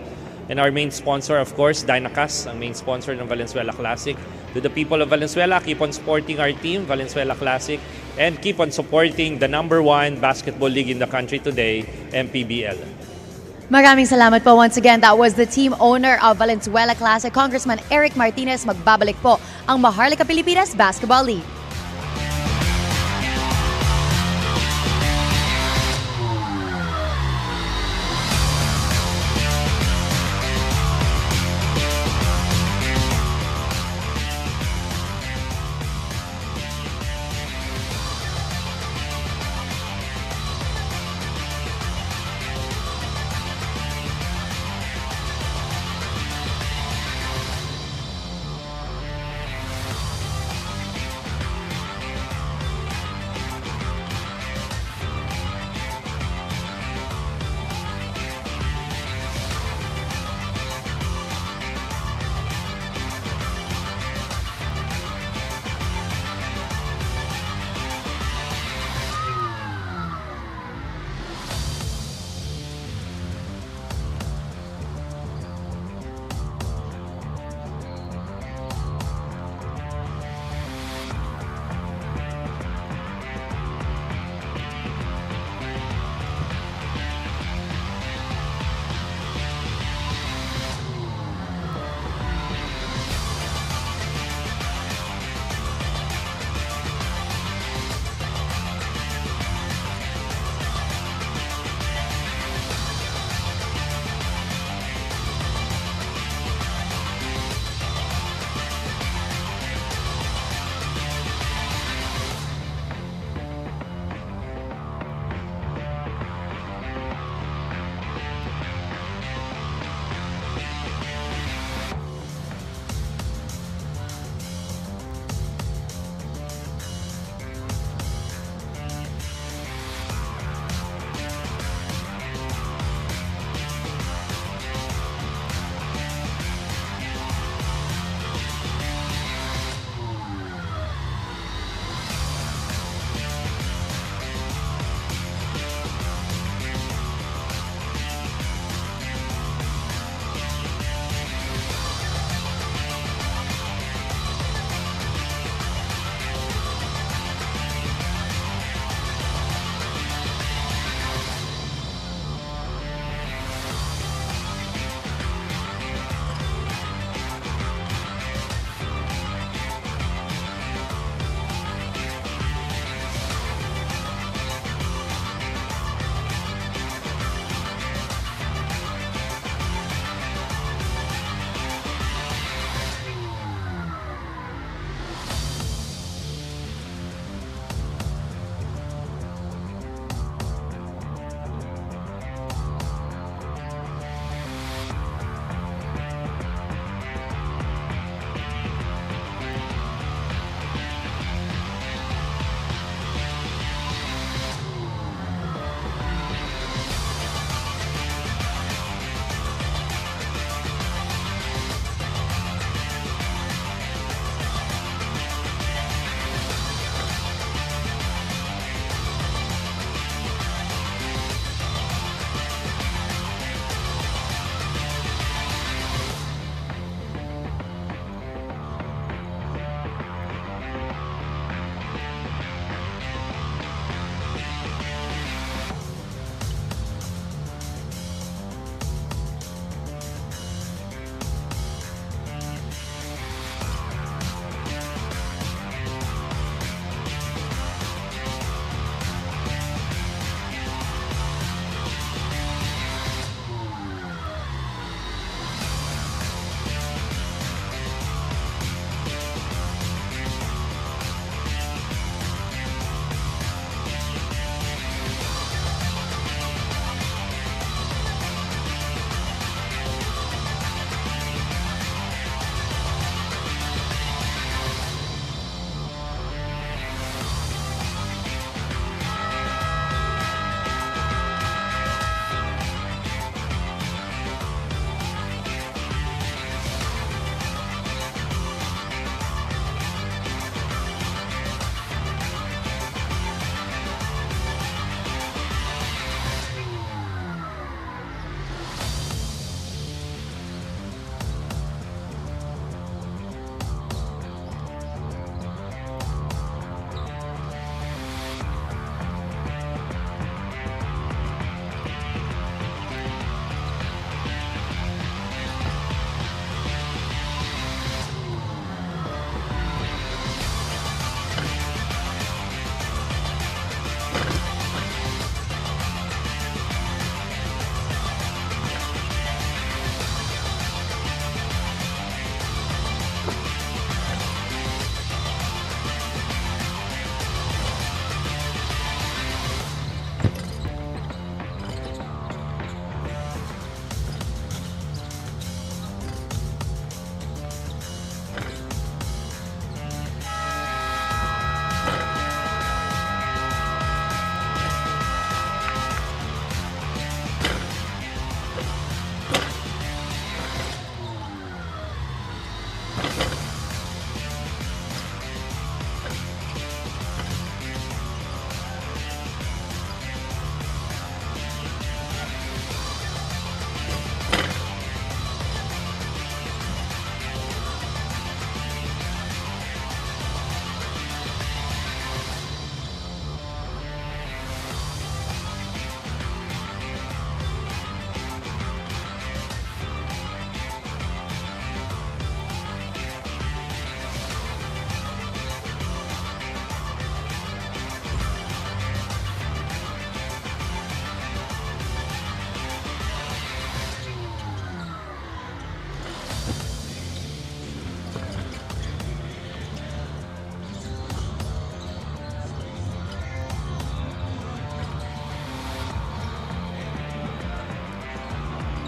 And our main sponsor, of course, Dynacas, ang main sponsor ng Valenzuela Classic. To the people of Valenzuela, keep on supporting our team, Valenzuela Classic, and keep on supporting the #1 basketball league in the country today, MPBL. Maraming salamat po once again. That was the team owner of Valenzuela Classic, Congressman Eric Martinez. Magbabalik po ang Maharlika Pilipinas Basketball League.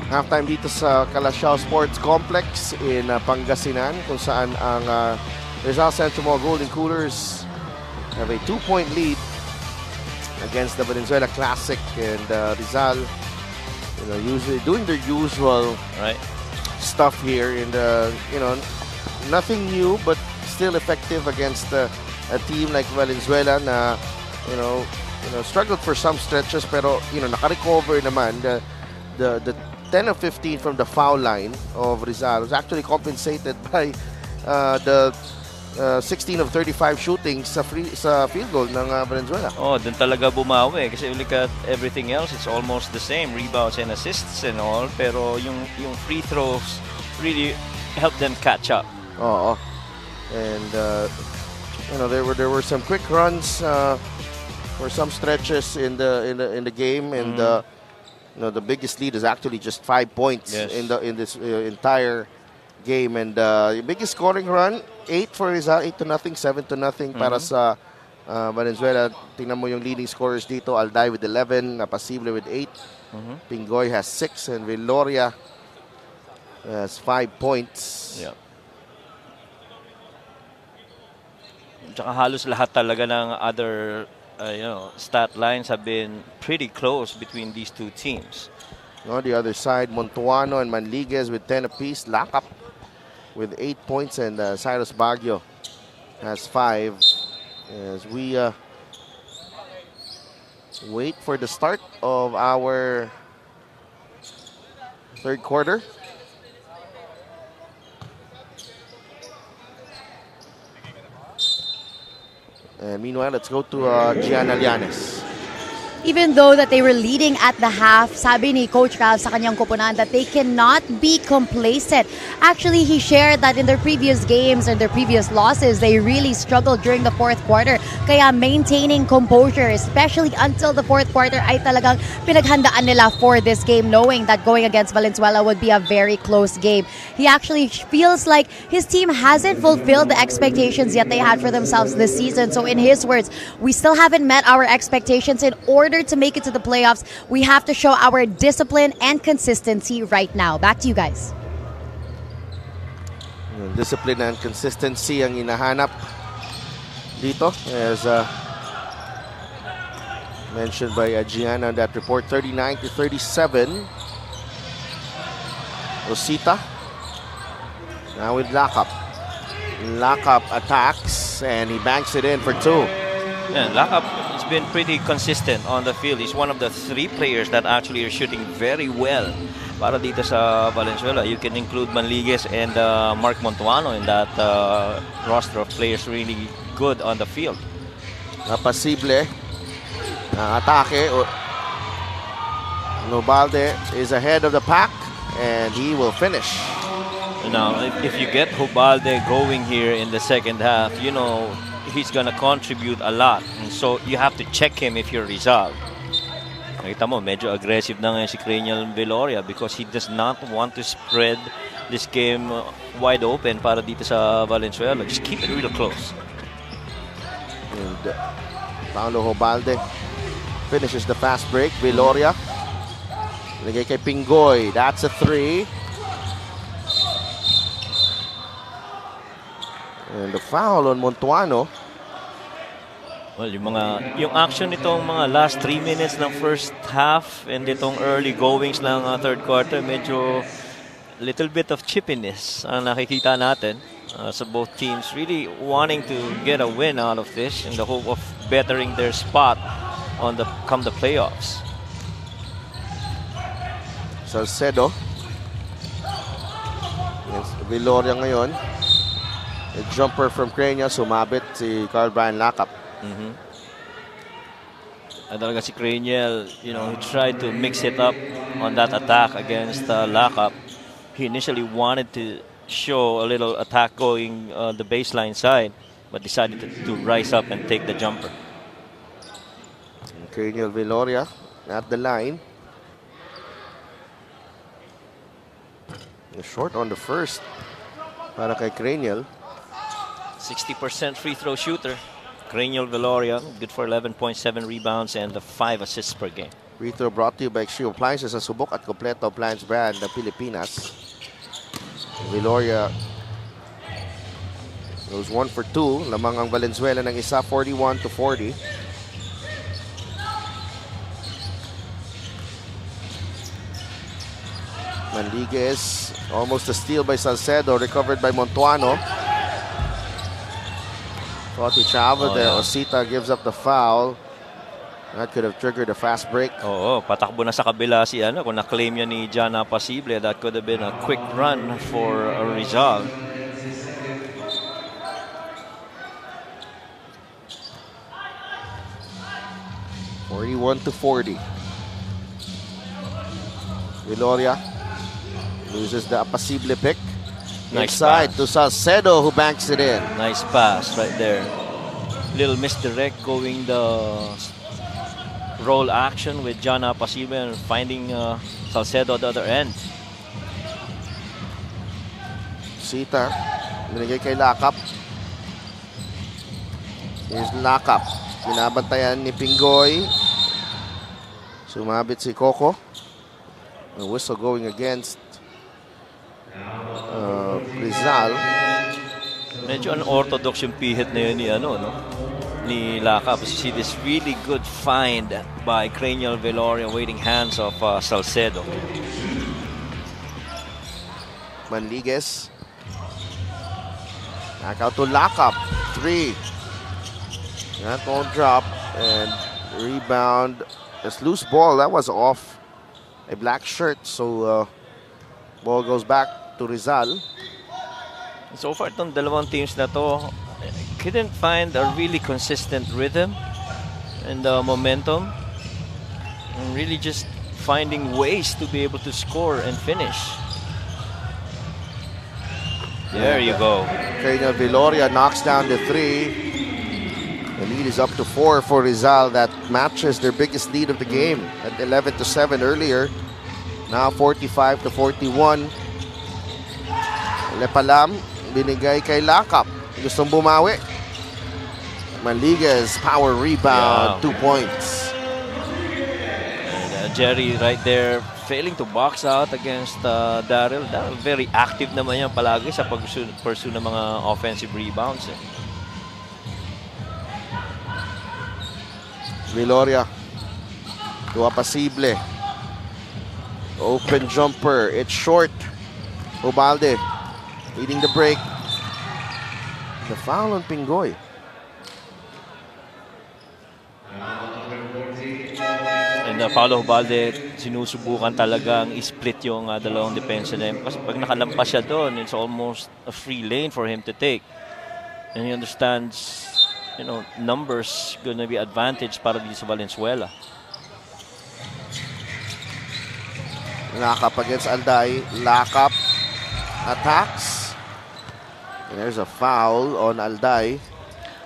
Halftime dito sa Calasiao Sports Complex in Pangasinan, kung saan ang Rizal Central Mall Golden Coolers have a 2-point lead against the Valenzuela Classic, and Rizal, usually doing their usual stuff here, and nothing new but still effective against a team like Valenzuela na struggled for some stretches, pero naka-recover naman. The 10 of 15 from the foul line of Rizal was actually compensated by the 16 of 35 shooting sa field goal ng Valenzuela. Oh, dun talaga bumawi kasi look at everything else, it's almost the same, rebounds and assists and all, pero yung free throws really helped them catch up. Oo. And there were some quick runs for some stretches in the game, and the biggest lead is actually just 5 points in this entire game, and the biggest scoring run 8 for Rizal, 8-0, 7-0 para sa Valenzuela. Tingnan mo yung leading scorers dito. Alday with 11, Napasible with 8, Pingoy has 6, and Viloria has 5 points. Yeah. Tsaka halos lahat talaga ng other stat lines have been pretty close between these two teams. On the other side, Montuano and Manliguez with 10 apiece. Lakap with 8 points, and Cyrus Baguio has 5. As we wait for the start of our third quarter. And meanwhile, let's go to Gian Alianes. Even though that they were leading at the half, sabi ni Coach Ralph sa kanyang koponan that they cannot be complacent. Actually, he shared that in their previous games and their previous losses, they really struggled during the fourth quarter. Kaya maintaining composure, especially until the fourth quarter, ay talagang pinaghandaan nila for this game, knowing that going against Valenzuela would be a very close game. He actually feels like his team hasn't fulfilled the expectations yet they had for themselves this season. So in his words, we still haven't met our expectations. In order to make it to the playoffs, we have to show our discipline and consistency right now. Back to you guys. Discipline and consistency ang hinahanap dito, as mentioned by Gianna on that report. 39-37. Rosita now with Lakap. Lakap attacks, and he banks it in for 2. Yeah, Lakap has been pretty consistent on the field. He's one of the 3 players that actually are shooting very well para dito sa Valenzuela. You can include Manliguez and Mark Montuano in that roster of players really good on the field. Napasible na atake. Nobalde is ahead of the pack, and he will finish. Now, if you get Hobalde going here in the second half, he's gonna contribute a lot. And so you have to check him if you're Rizal. Nakita mo, medyo aggressive na ngayon si Cranial Viloria because he does not want to spread this game wide open para dito sa Valenzuela. Just keep it real close. And Paulo Hobalde finishes the fast break. Viloria nagay kay Pingoy. That's a 3. And the foul on Montuano. Well, yung action nitong mga last 3 minutes ng first half and itong early goings ng third quarter, medyo little bit of chippiness ang nakikita natin sa both teams, really wanting to get a win out of this in the hope of bettering their spot on come the playoffs. Salcedo against Viloria ngayon. A jumper from Crania, sumabit si Carl Brian Lakap. At talaga si Craniel, he tried to mix it up on that attack against Lakap. He initially wanted to show a little attack going the baseline side, but decided to rise up and take the jumper. Craniel Viloria at the line. Short on the first para kay Craniel. 60% free throw shooter. Cranial Viloria, good for 11.7 rebounds and 5 assists per game. Free throw brought to you by Extreme Appliances, ang subok at kompleto appliance brand ng Pilipinas. Viloria goes 1 for 2. Lamang ang Valenzuela ng isa, 41-40. Manliguez, almost a steal by Salcedo, recovered by Montuano. Thought he traveled there. Osita gives up the foul. That could have triggered a fast break. Oo, patakbo na sa kabila si ano, kung na-claim yan ni John Apasible, that could have been a quick run for Rizal. (41-40). Viloria loses the Apasible pick. Nice Inside pass to Salcedo, who banks it in. Nice pass right there. Little misdirect going the roll action with John Apasible and finding Salcedo at the other end. Sita, binigay kay Lakap. Here's Lakap. Binabantayan ni Pingoy. Sumabit si Coco. A whistle going against Rizal. Medyo unorthodox yung pihit na yun ni ano, no? Ni Lakap. You see this really good find by Cranial Viloria, waiting hands of Salcedo. Manliguez. Back out to Lakap. 3. That won't drop. And rebound. This loose ball, that was off a black shirt. So ball goes back to Rizal. So far, itong dalawang teams na to couldn't find a really consistent rhythm and momentum. And really just finding ways to be able to score and finish. There you go. Cranial Viloria knocks down the 3. The lead is up to 4 for Rizal. That matches their biggest lead of the game at 11-7 earlier. Now 45-41. Lepalam, binigay kay Lakap. Gustong bumawi. Manliguez, power rebound, 2 points. And, Jerry right there failing to box out against Daryl. Very active naman yan palagi sa pag-pursue ng mga offensive rebounds. Viloria to Apasible. Open jumper. It's short. Ubalde leading the break. The foul on Pingoy. And Paulo Ubalde, sinusubukan talagang i-split yung dalawang depensa na yun. Kasi pag nakalampas siya doon, it's almost a free lane for him to take. And he understands, you know, numbers gonna be advantage para dito sa Valenzuela. Lakap against Alday. Lakap attacks. And there's a foul on Alday.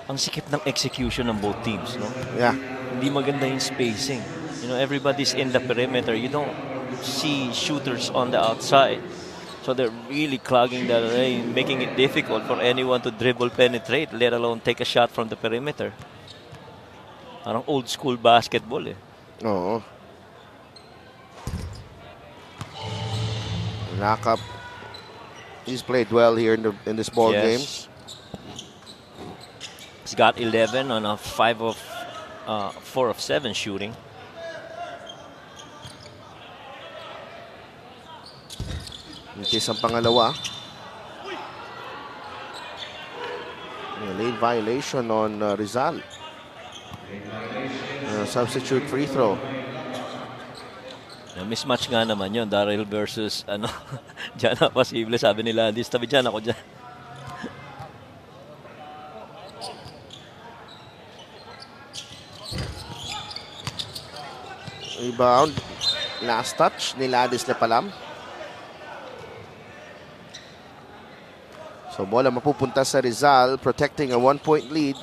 Ang sikip ng execution ng both teams, no? Yeah. Hindi maganda yung spacing. You know, everybody's in the perimeter. You don't see shooters on the outside. So they're really clogging the lane, making it difficult for anyone to dribble, penetrate, let alone take a shot from the perimeter. Parang old school basketball eh. Oo. Lakap. He's played well here in this ball game. He's got 11 on a 4 of 7 shooting. In case ang pangalawa. Late violation on Rizal. Substitute free throw. Mismatch nga naman yun. Daryl versus John Apasible. Sabi nila, this tabi dyan, ako dyan. Rebound. Last touch ni Ladis Lepalam. So bola mapupunta sa Rizal, protecting a 1-point lead.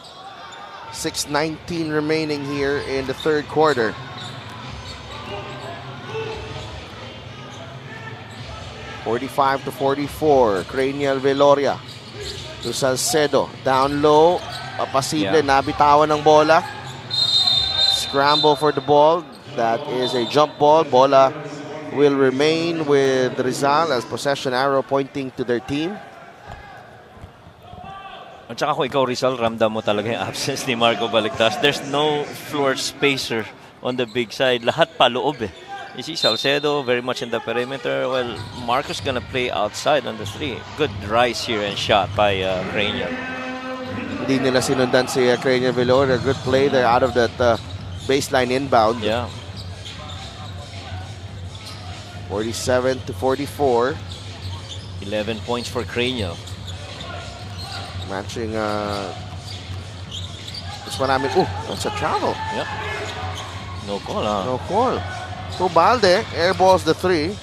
6:19 remaining here in the third quarter. (45-44). Cranial Viloria to Salcedo. Down low. Apasible, nabitawan ng bola. Scramble for the ball. That is a jump ball. Bola will remain with Rizal as possession arrow pointing to their team. At saka kung ikaw, Rizal, ramdam mo talaga yung absence ni Marco Balictas. There's no floor spacer on the big side. Lahat pa loob eh. You see Salcedo very much in the perimeter. Well, Marco's gonna play outside on the 3. Good rise here and shot by Craniel. Hindi nila sinundan si Craniel Viloria. Good play there out of that baseline inbound. Yeah. 47-44. 11 points for Craniel. Matching this marami. Oh, that's a travel. Yep. No call, huh? No call. So Balde airballs the 3.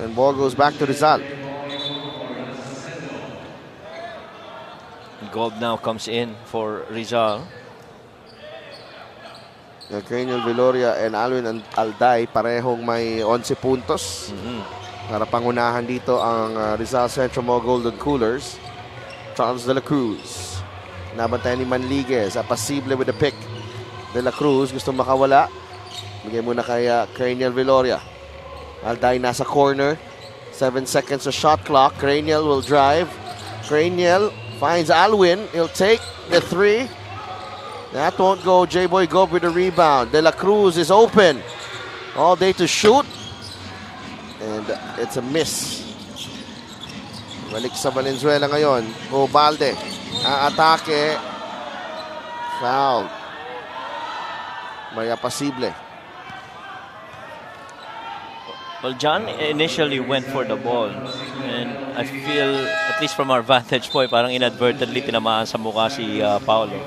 And ball goes back to Rizal. Gold now comes in for Rizal. Craniel Viloria and Alwin Alday parehong may 11 puntos. Para pangunahan dito ang Rizal Central Mall Golden Coolers. Charles De La Cruz. Nabantayan ni Manliguez. Apasible with the pick. De La Cruz gusto makawala. Bigay muna kay Craniel Viloria. Alday nasa corner. 7 seconds of shot clock. Craniel will drive. Craniel finds Alwin. He'll take the 3. That won't go. J-Boy Gob with the rebound. De La Cruz is open. All day to shoot. And it's a miss. Balik sa Valenzuela ngayon. Balde. Atake. Foul. May apasible. Well, John initially went for the ball. And I feel, at least from our vantage point, parang inadvertently tinamaan sa mukha si Paolo.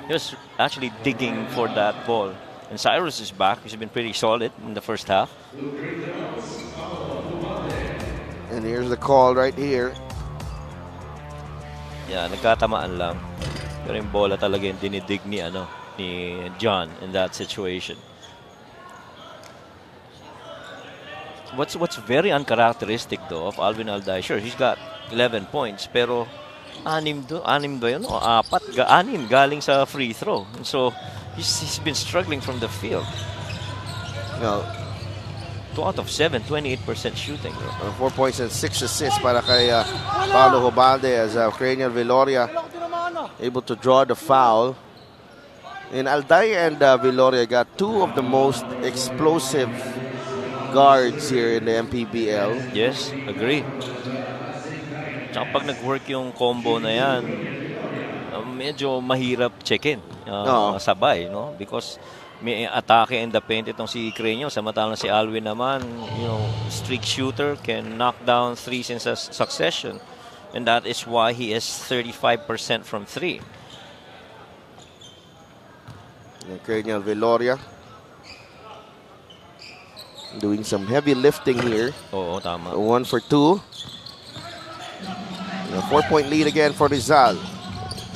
He was actually digging for that ball. And Cyrus is back. He's been pretty solid in the first half. And here's the call right here. Yeah, nagkatamaan lang. Pero yung bola talaga yung dinidig ni John in that situation. What's very uncharacteristic though of Alvin Alday, sure, he's got 11 points, pero anim ba yun? O anim galing sa free throw. So, he's been struggling from the field. Well, 2 out of 7, 28% shooting. 4 points and 6 assists para kay Paulo Hobalde as Craniel Viloria able to draw the foul. And Alday and Viloria got 2 of the most explosive guards here in the MPBL. Yes, agree. Tsaka pag nag-work yung combo na yan, medyo mahirap check-in. Sabay, no? Because may atake in the paint itong si Craniel. Samantalang si Alwin naman, streak shooter, can knock down 3s in succession. And that is why he is 35% from 3. Craniel Viloria doing some heavy lifting here. Oo, tama. 1 for 2. A 4-point lead again for Rizal.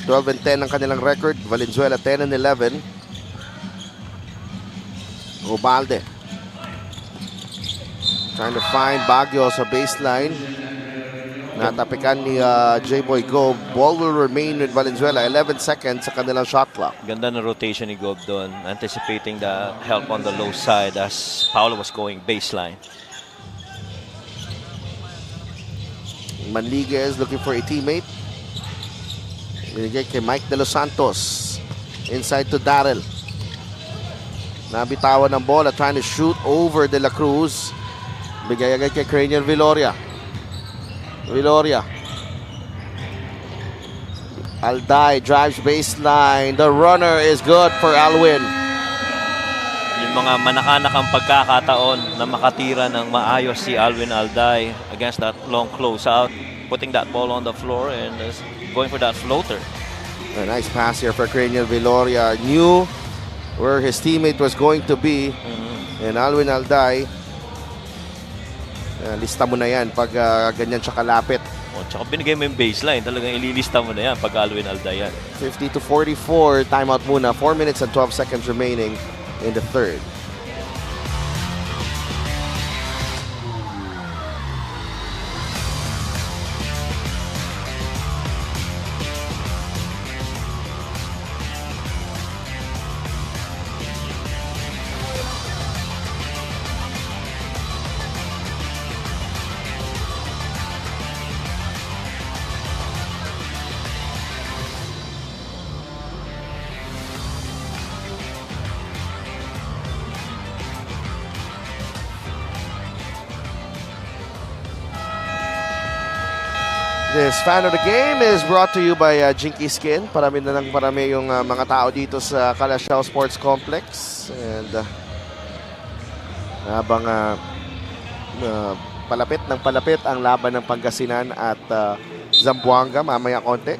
12-10 ang kanilang record. Valenzuela 10-11. Ubalde trying to find Baguio sa baseline. Natapikan ni J-Boy Gob. Ball will remain with Valenzuela. 11 seconds sa kanilang shot clock. Ganda na rotation ni Gob doon. Anticipating the help on the low side as Paolo was going baseline. Manliguez looking for a teammate. Binigay kay Mike De Los Santos. Inside to Darrell. Nabitawan ng bola, trying to shoot over De La Cruz. Bigay agad kay Craniel Viloria. Alday drives baseline. The runner is good for Alwin. Yung mga manakanakang pagkakataon na makatira ng maayos si Alwin Alday against that long closeout, putting that ball on the floor and going for that floater. A nice pass here for Craniel Viloria. Knew where his teammate was going to be. And Alwin Alday, lista mo na yan pag ganyan siya kalapit. Tsaka binigay mo yung baseline, talagang ililista mo na yan pag Alwin Alday yan. 50-44, timeout muna. 4 minutes and 12 seconds remaining in the third. This fan of the game is brought to you by Jinky Skin. Parami na lang parami yung mga tao dito sa Calasiao Sports Complex. And habang palapit ang laban ng Pangasinan at Zamboanga mamaya konti.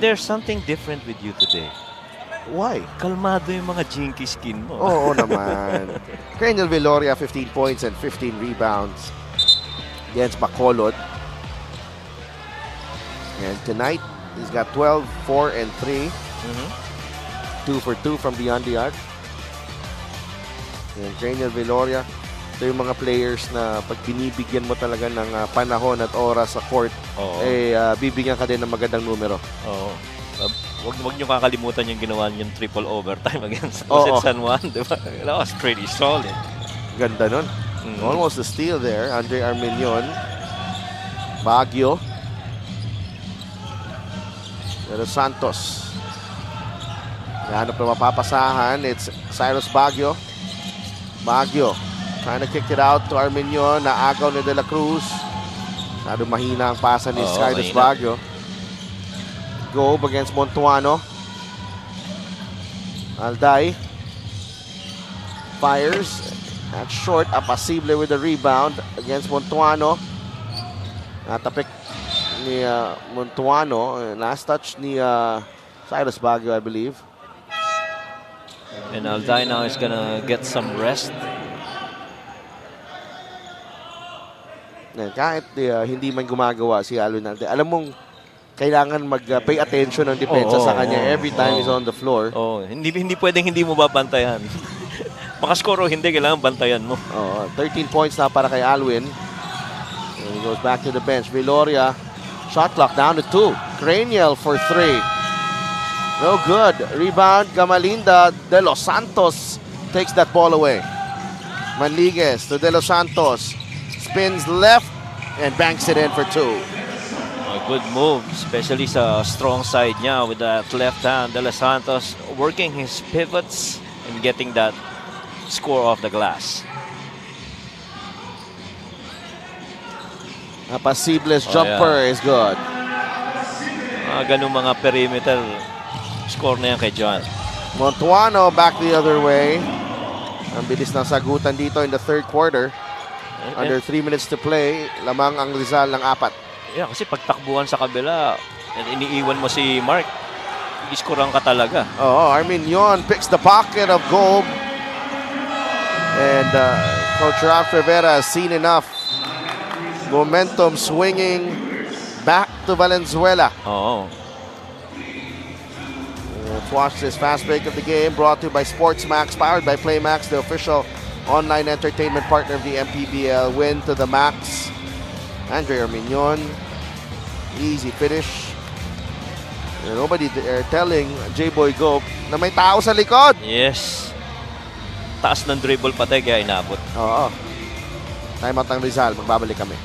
There's something different with you today. Why? Kalmado yung mga jinky skin mo. Oo naman. Cranial Viloria, 15 points and 15 rebounds against Bacolod. And tonight, he's got 12, 4, and 3. 2 for 2 from beyond the arc. And Cranial Viloria, ito yung mga players na pag binibigyan mo talaga ng panahon at oras sa court, bibigyan ka din ng magandang numero. Oo. Wag niyo kakalimutan yung ginawa niyong triple overtime against San Juan. Diba? That was pretty solid. Ganda nun. Almost a steal there. Andre Armenion. Baguio. Pero Santos. Nahanap na mapapasahan. It's Cyrus Baguio. Baguio. Trying to kick it out to Armenion. Naagaw ni De La Cruz. Masyado mahina ang pasa ni Cyrus Baguio. Go against Montuano. Alday. Fires. At short. Apasible with the rebound against Montuano. Natapik ni Montuano. Last touch ni Cyrus Baguio, I believe. And Alday now is gonna get some rest. Kahit hindi man gumagawa si Alvin Alday, alam mong kailangan mag-pay attention ng depensa sa kanya every time he's on the floor. Hindi pwedeng hindi mo babantayan. Makaskoro hindi, kailangan bantayan mo. 13 points na para kay Alwin. And he goes back to the bench. Viloria, shot clock down to 2. Cranial for 3. No good. Rebound, Gamalinda. De Los Santos takes that ball away. Manliguez to De Los Santos. Spins left and banks it in for 2. A good move, especially sa strong side niya with that left hand. De Los Santos working his pivots and getting that score off the glass. Apasibles jumper is good. Ganun mga perimeter score na yan kay John. Montuano back the other way. Ang bilis ng sagutan dito in the third quarter. Under 3 minutes to play, lamang ang Rizal ng 4. Yeah, kasi pagtakbuhan sa kabila, iniiwan mo si Mark, iskuran ka talaga. Armenion picks the pocket of Gold. And Coach Ralph Rivera has seen enough. Momentum swinging back to Valenzuela. Let's watch this fast break of the game brought to you by SportsMax, powered by PlayMax, the official online entertainment partner of the MPBL. Win to the max. Andre Armenion. Easy finish. Nobody telling J-Boy Gope na may tao sa likod. Yes. Taas ng dribble patay kaya inabot. Time out ng Rizal. Magbabalik kami.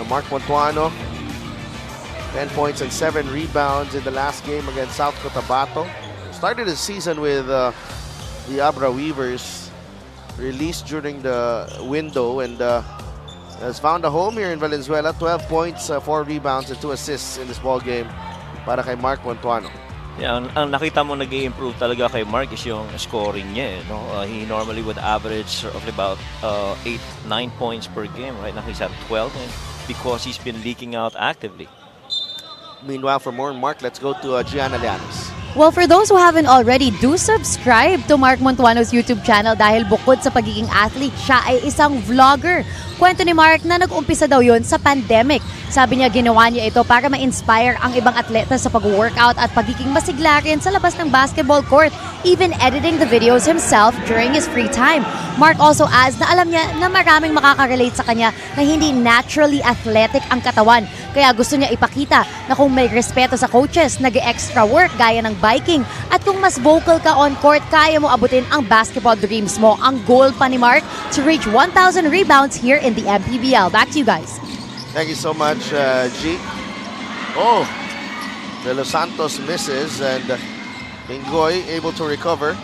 Mark Montuano, 10 points and 7 rebounds in the last game against South Cotabato. Started the season with the Abra Weavers, released during the window, and has found a home here in Valenzuela. 12 points, 4 rebounds, and 2 assists in this ball game para kay Mark Montuano. Yeah, ang nakita mo nag-i-improve talaga kay Mark is yung scoring niya. He normally would average roughly about 8-9 points per game. Right now he's at 12 because he's been leaking out actively. Meanwhile, for more on Mark, let's go to Gianna Llanes. Well, for those who haven't already, do subscribe to Mark Montuano's YouTube channel dahil bukod sa pagiging athlete, siya ay isang vlogger. Kwento ni Mark na nag-umpisa daw yun sa pandemic. Sabi niya ginawa niya ito para ma-inspire ang ibang atleta sa pag-workout at pagiging masigla rin sa labas ng basketball court. even editing the videos himself during his free time. Mark also adds na alam niya na maraming makaka-relate sa kanya na hindi naturally athletic ang katawan. Kaya gusto niya ipakita na kung may respeto sa coaches, nag-extra work gaya ng biking, at kung mas vocal ka on court, kaya mo abutin ang basketball dreams mo. Ang goal pa ni Mark to reach 1,000 rebounds here in the MPBL. Back to you guys. Thank you so much, G. Oh, De Los Santos misses and Mingoy able to recover.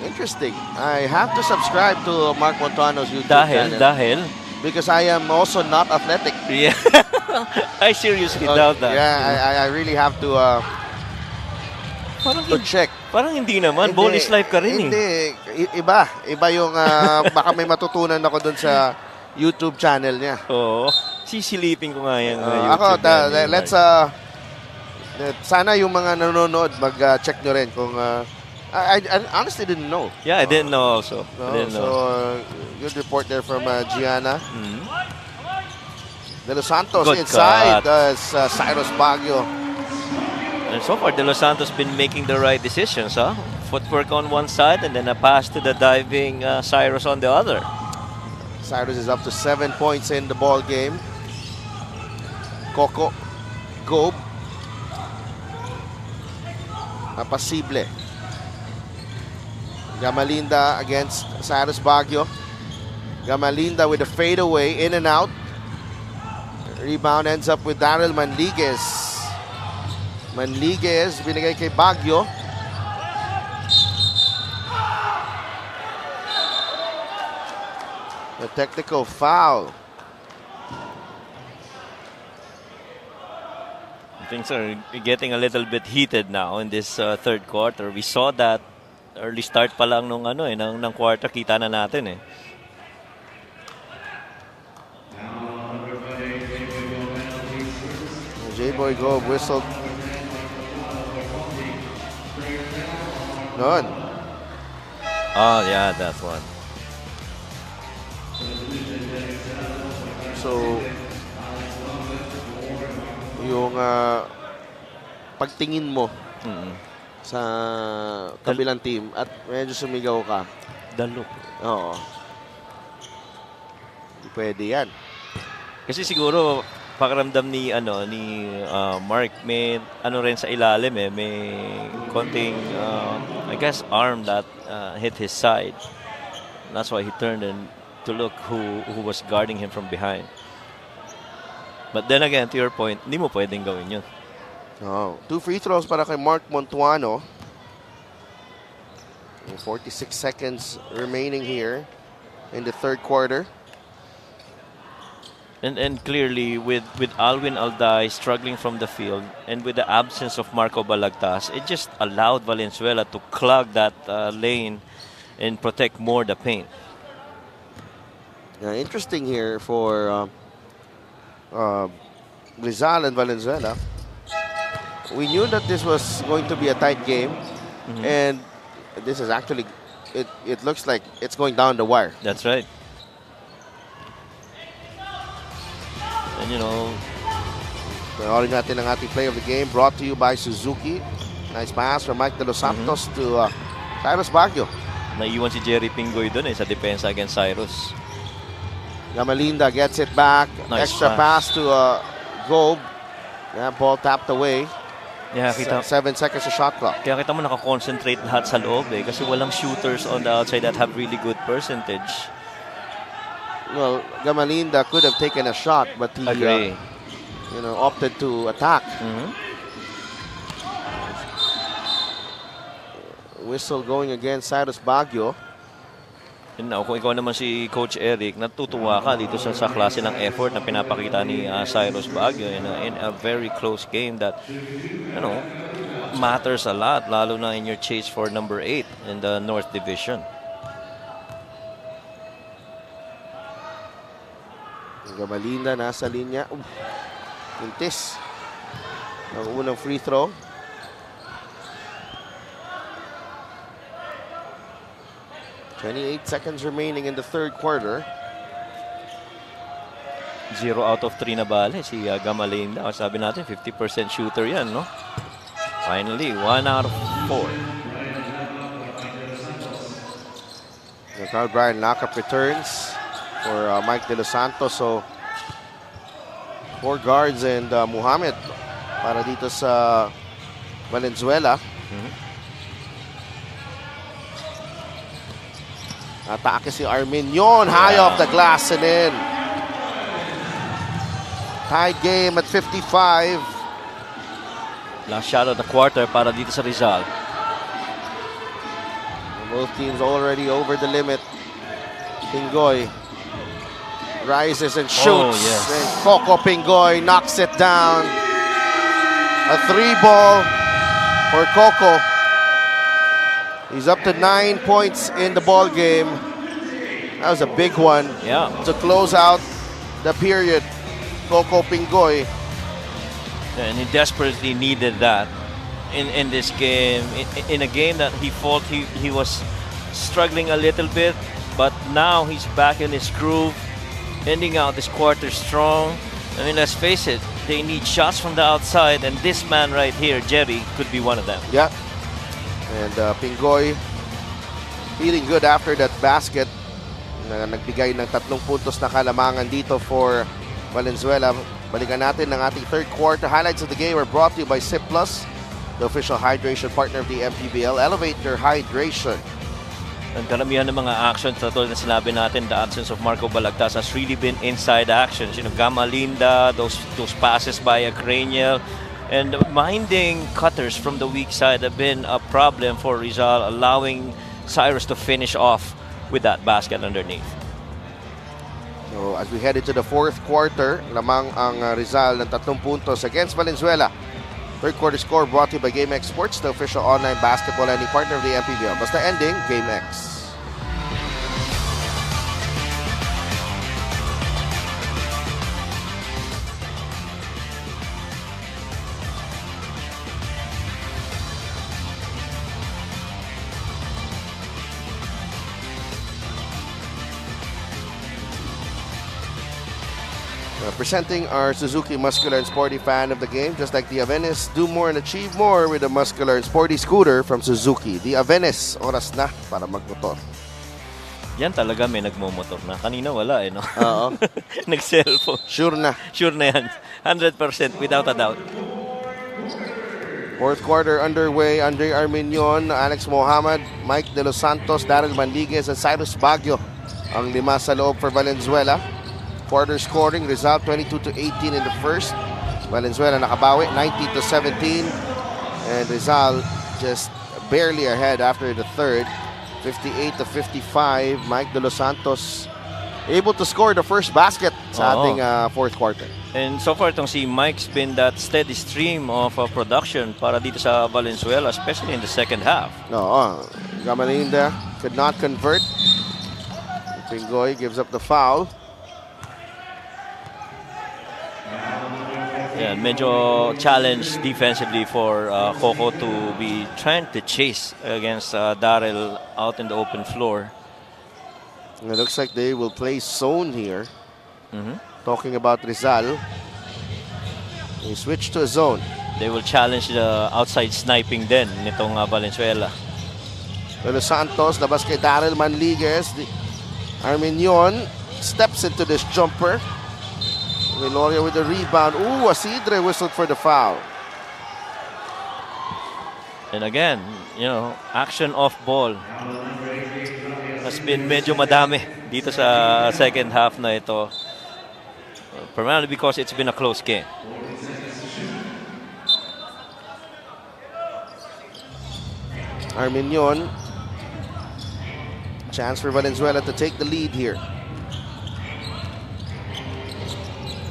Interesting. I have to subscribe to Mark Montano's YouTube channel. Dahil. Because I am also not athletic. Yeah. I seriously doubt that. Yeah, I really have to check. Parang hindi naman. Ball is life ka rin Hindi. Iba yung baka may matutunan ako dun sa YouTube channel niya. Oo. Sisilipin ko nga yan. Ako, let's sana yung mga nanonood mag-check nyo rin kung I honestly didn't know. Yeah, I didn't know also. So good report there from Gianna. De Los Santos Good inside cut. Cyrus Baguio. And so far, De Los Santos been making the right decisions, huh? Footwork on one side and then a pass to the diving Cyrus on the other. Cyrus is up to 7 points in the ball game. Coco, Gob, Apasible. Gamalinda against Cyrus Baguio. Gamalinda with a fadeaway, in and out. Rebound ends up with Daryl Manliguez. Manliguez binigay kay Baguio. A technical foul. Things are getting a little bit heated now in this third quarter. We saw that early start pa lang nung ng quarter, kita na natin . J-Boy Go whistled. None. Oh yeah, that one. So, yung pagtingin mo sa kabilang team at medyo sumigaw ka. Dalo. Oo. Pwede yan. Kasi siguro pakiramdam ni Mark may rin sa ilalim may konting I guess arm that hit his side. That's why he turned and to look who was guarding him from behind. But then again, to your point, hindi mo pwedeng gawin yun. Oh, 2 free throws para kay Mark Montuano. 46 seconds remaining here in the third quarter. And clearly, with Alwin Alday struggling from the field and with the absence of Marco Balagtas, it just allowed Valenzuela to clog that lane and protect more the paint. Interesting here for Rizal and Valenzuela. We knew that this was going to be a tight game, and this is actually, it looks like it's going down the wire. That's right. And panoorin natin ang ating play of the game brought to you by Suzuki. Nice pass from Mike De Los Santos to Cyrus Baguio. Naiwan si Jerry Pingoy dun sa depensa against Cyrus. Gamalinda gets it back. Nice Extra pass to Gob. Ball tapped away. Yeah, 7 seconds to shot clock. Kaya kita mo nakakonsentrate lahat sa loob kasi walang shooters on the outside that have really good percentage. Well, Gamalinda could have taken a shot, but he opted to attack. Whistle going against Cyrus Baguio. And now, kung ikaw naman si Coach Eric, natutuwa ka dito sa klase ng effort na pinapakita ni Cyrus Baguio in a very close game that matters a lot, lalo na in your chase for number 8 in the North Division. Gamalinda nasa linya. Mintis. Ang unang free throw. "28 seconds remaining in the third quarter." 0 out of 3 na bale si Gamalinda. Sabi natin 50% shooter yan, no? Finally, 1 out of 4. The Carl Bryan lockup returns for Mike De Los Santos. So, 4 guards and Muhammad para dito sa Valenzuela. Atake si Arminion. High off the glass and in. Tied game at 55. Last shot of the quarter para dito sa Rizal. Both teams already over the limit. Pingoy rises and shoots. Oh, yes. And Coco Pingoy knocks it down. A 3-ball for Coco. He's up to 9 points in the ball game. That was a big one. Yeah. To close out the period. Coco Pingoy. And he desperately needed that in this game. In a game that he felt he was struggling a little bit, but now he's back in his groove, ending out this quarter strong. I mean, let's face it, they need shots from the outside, and this man right here, Jerry, could be one of them. Yeah. And Pingoy feeling good after that basket. Nagbigay ng 3 puntos na kalamangan dito for Valenzuela. Balikan natin ng ating third quarter. Highlights of the game are brought to you by Sip Plus, the official hydration partner of the MPBL. Elevate your hydration. Ang karamihan ng mga actions na tulad na sinabi natin, the absence of Marco Balagtas has really been inside actions. You know, Gamalinda, those passes by Craniel, and minding cutters from the weak side have been a problem for Rizal, allowing Cyrus to finish off with that basket underneath. So as we head into the fourth quarter, lamang ang Rizal ng 3 puntos against Valenzuela. Third quarter score brought to you by GameX Sports, the official online basketball lending partner of the MPBL. Basta ending, GameX. Presenting our Suzuki muscular and sporty fan of the game, just like the Avenis, do more and achieve more with a muscular and sporty scooter from Suzuki. The Avenis, oras na para magmotor. Yan talaga may nagmumotor na. Kanina wala eh, no? Oo. Nag-cellphone. Sure na. Sure na yan. 100% without a doubt. Fourth quarter underway. Andre Arminion, Alex Mohammed, Mike De Los Santos, Daryl Manliguez, and Cyrus Baguio ang 5 sa loob for Valenzuela. Quarter scoring, Rizal 22-18 in the first. Valenzuela nakabawi, 19-17. And Rizal just barely ahead after the third, 58-55. Mike De Los Santos able to score the first basket sa ating fourth quarter. And so far, itong si Mike's been that steady stream of production para dito sa Valenzuela, especially in the second half. No, Gamalinda could not convert. Pingoy gives up the foul. Yeah, medyo challenge defensively for Coco to be trying to chase against Daryl out in the open floor. It looks like they will play zone here. Talking about Rizal. They switch to a zone. They will challenge the outside sniping din nitong Valenzuela. De Los Santos, labas kay Daryl Manliguez. Arminion steps into this jumper. Viloria with the rebound. Ooh, Asidre whistled for the foul. And again, you know, action off ball has been medyo madami dito sa second half na ito. Primarily because it's been a close game. Arminion. Chance for Valenzuela to take the lead here.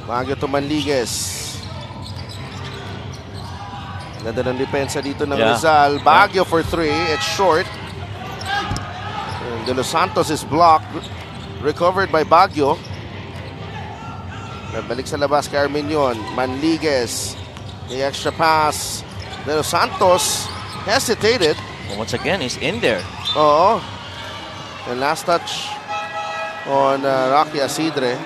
Baguio to Manliguez. Ganda ng depensa dito ng Rizal. Baguio for 3. It's short. And De Los Santos is blocked. Recovered by Baguio. Balik sa labas kay Arminion. Manliguez. The extra pass. De Los Santos hesitated. Once again, he's in there. Oo. And last touch on Rocky Asidre.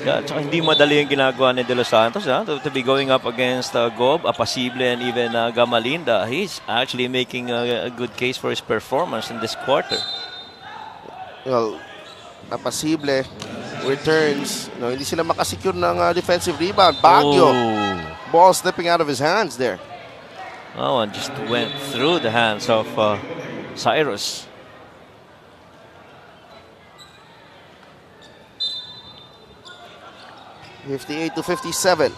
Yeah, tsaka hindi madali yung ginagawa ni De Los Santos to be going up against Gob, Apasible, and even Gamalinda. He's actually making a good case for his performance in this quarter. Well, Apasible returns. No, hindi sila makasecure ng defensive rebound. Baguio. Ball slipping out of his hands there. Oh, and just went through the hands of Cyrus. (58-57).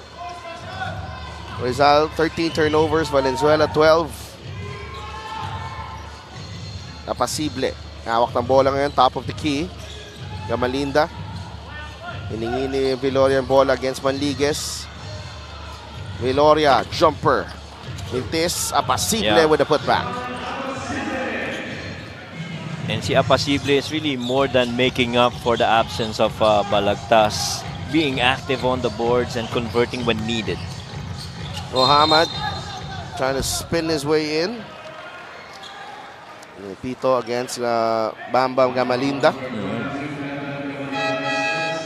Rizal 13 turnovers, Valenzuela 12. Apasible. Hawak ng bola ngayon, top of the key. Gamalinda. Hiningi ni Viloria ang bola against Manliguez. Viloria, jumper. Mintis, Apasible with a putback. And si Apasible is really more than making up for the absence of Balagtas. Being active on the boards and converting when needed. Muhammad trying to spin his way in. Pito against Bam Bam Gamalinda.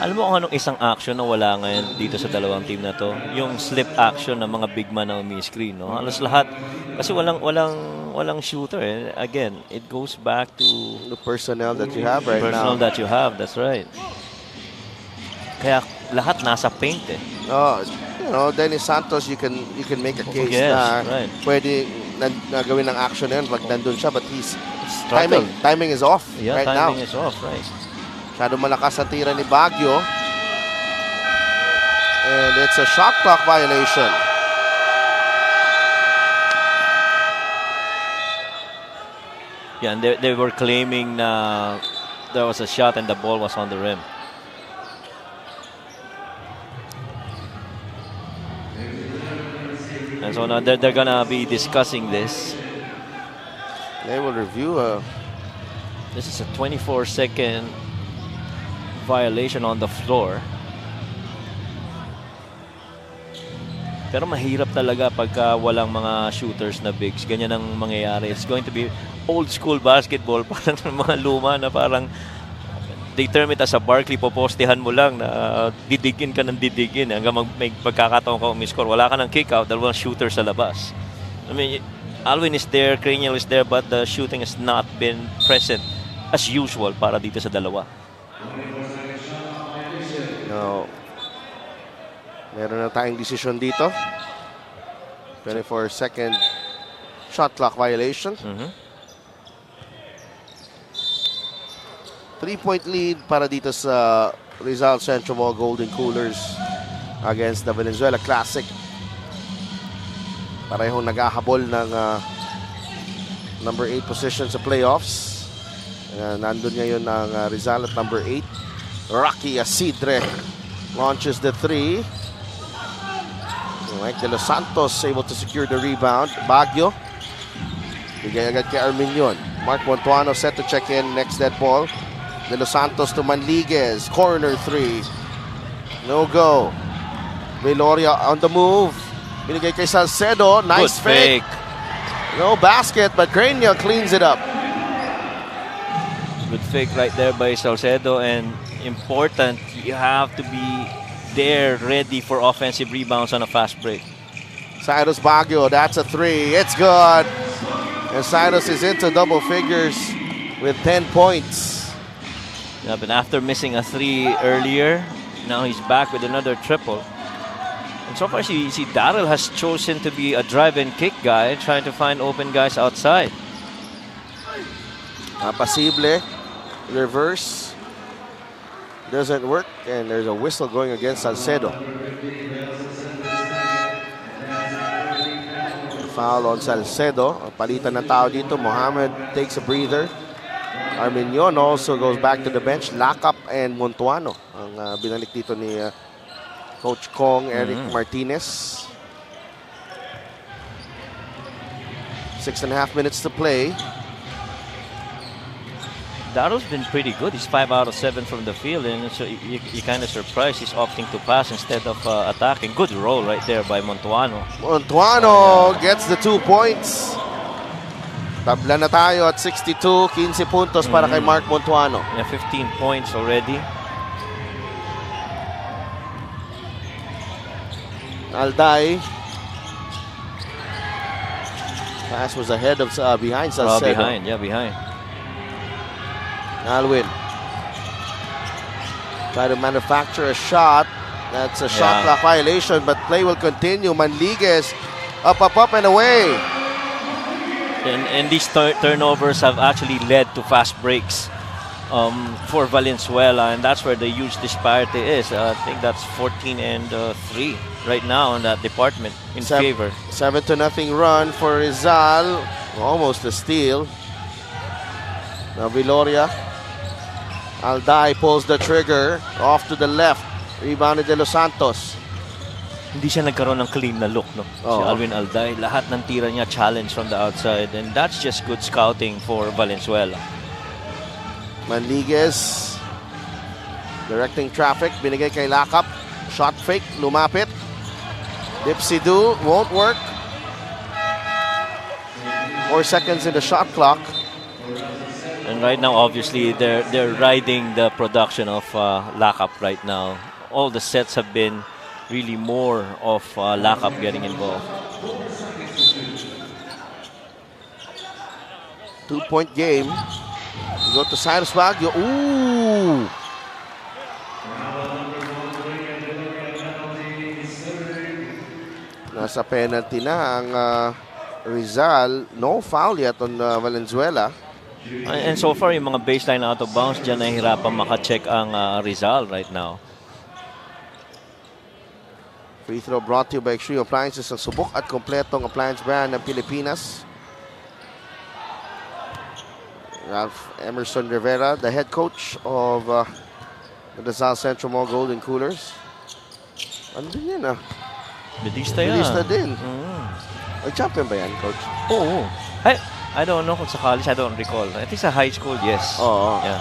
Alam mo kung anong isang action na wala ngayon dito sa dalawang team na to? Yung slip action ng mga big man na umi-screen. No? Halos lahat. Kasi walang shooter. Eh. Again, it goes back to the personnel that you have right now. Personnel that you have, that's right. Kaya lahat nasa paint eh. Oh, you know, Dennis Santos, you can make a case na right. Pwede na gawin ng action na yun pag nandun siya, but he's Struggle. timing is off Yeah, right now. timing is off, right. Masyado malakas ang tira ni Baguio. And it's a shot clock violation. Yeah, and they were claiming there was a shot and the ball was on the rim. And so now they're gonna be discussing this. They will review. This is a 24-second violation on the floor. Pero mahirap talaga pagka walang mga shooters na bigs. Ganyan ang mangyayari. It's going to be old school basketball. Parang mga luma na parang they term it as a Barkley, popostehan mo lang na didigin ka ng didigin hanggang may pagkakataon ka umiscore. Wala ka ng kick out, dalawang shooter sa labas. I mean, Alvin is there, Cranial is there, but the shooting has not been present as usual para dito sa dalawa. No. Meron na tayong decision dito. 24-second shot clock violation. 3-point lead para dito sa Rizal Central Mall Golden Coolers against the Valenzuela Classic. Parehong naghahabol ng number 8 position sa playoffs. Nandun ngayon ang Rizal at number 8. Rocky Asidre launches the 3. Mike De Los Santos able to secure the rebound. Baguio. Bigay agad kay Arminion. Mark Montuano set to check in next dead ball. De Los Santos to Manliguez. Corner 3. No go. Viloria on the move. Binigay kay Salcedo. Nice fake. No basket, but Cranial cleans it up. Good fake right there by Salcedo, and important, you have to be there ready for offensive rebounds on a fast break. Cyrus Baguio, that's a 3. It's good. And Cyrus is into double figures with 10 points. Yeah, but after missing a 3 earlier, now he's back with another triple. And so far, see Daryl has chosen to be a drive and kick guy, trying to find open guys outside. Apasible, reverse. Doesn't work, and there's a whistle going against Salcedo. Foul on Salcedo. Palitan ng tao dito. Mohamed takes a breather. Arminion also goes back to the bench. Lakap and Montuano ang binalik dito ni Coach Kong, Eric Martinez. 6.5 minutes to play. Daryl's been pretty good. He's 5 out of 7 from the field, and so you kind of surprised he's opting to pass instead of attacking. Good roll right there by Montuano. Montuano gets the 2 points. Tabla na tayo at 62, 15 puntos para kay Mark Montuano. Yeah, 15 points already. Alday. Pass was ahead of behind Salcedo. Behind. Alwin. Try to manufacture a shot. That's a shot clock violation, but play will continue. Manliguez up, and away. And these turnovers have actually led to fast breaks for Valenzuela, and that's where the huge disparity is. I think that's 14-3 right now in that department in favor. 7-0 run for Rizal. Almost a steal. Now Viloria. Alday pulls the trigger. Off to the left. Rebounded De Los Santos. Hindi siya nagkaroon ng clean na look, no? Si Alwin Alday. Lahat ng tira niya challenge from the outside, and that's just good scouting for Valenzuela. Manliguez directing traffic. Binigay kay Lakap. Shot fake. Lumapit. Dipsy-do. Won't work. 4 seconds in the shot clock. And right now, obviously, they're riding the production of Lakap right now. All the sets have been really more of Lakap getting involved. 2-point game. We go to Cyrus Baguio. Ooh! Nasa penalty na ang Rizal. No foul yet on Valenzuela. And so far, yung mga baseline out of bounds, dyan nahihirapan makacheck ang Rizal right now. Free throw brought to you by Extreme Appliances, ang subok at kompletong appliance brand ng Pilipinas. Ralph Emerson Rivera, the head coach of the Rizal Central Mall Golden Coolers. Ano din yan Bedista yan. Bedista din. Nag-champion ba yan, coach? Oo. I don't know kung sa college, I don't recall. I think sa high school, yes. Yeah.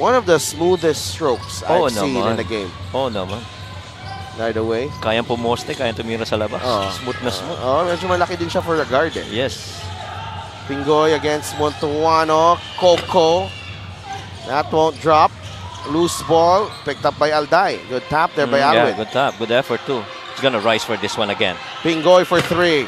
One of the smoothest strokes I've seen in the game. Naman. Right away. Kayang pumoste, kayang tumira sa labas. Smooth na smooth. Medyo malaki din siya for the guard. Yes. Pingoy against Montuano. Coco. That won't drop. Loose ball. Picked up by Alday. Good tap there by Alwin. Yeah, good tap. Good effort too. He's gonna rise for this one again. Pingoy for 3.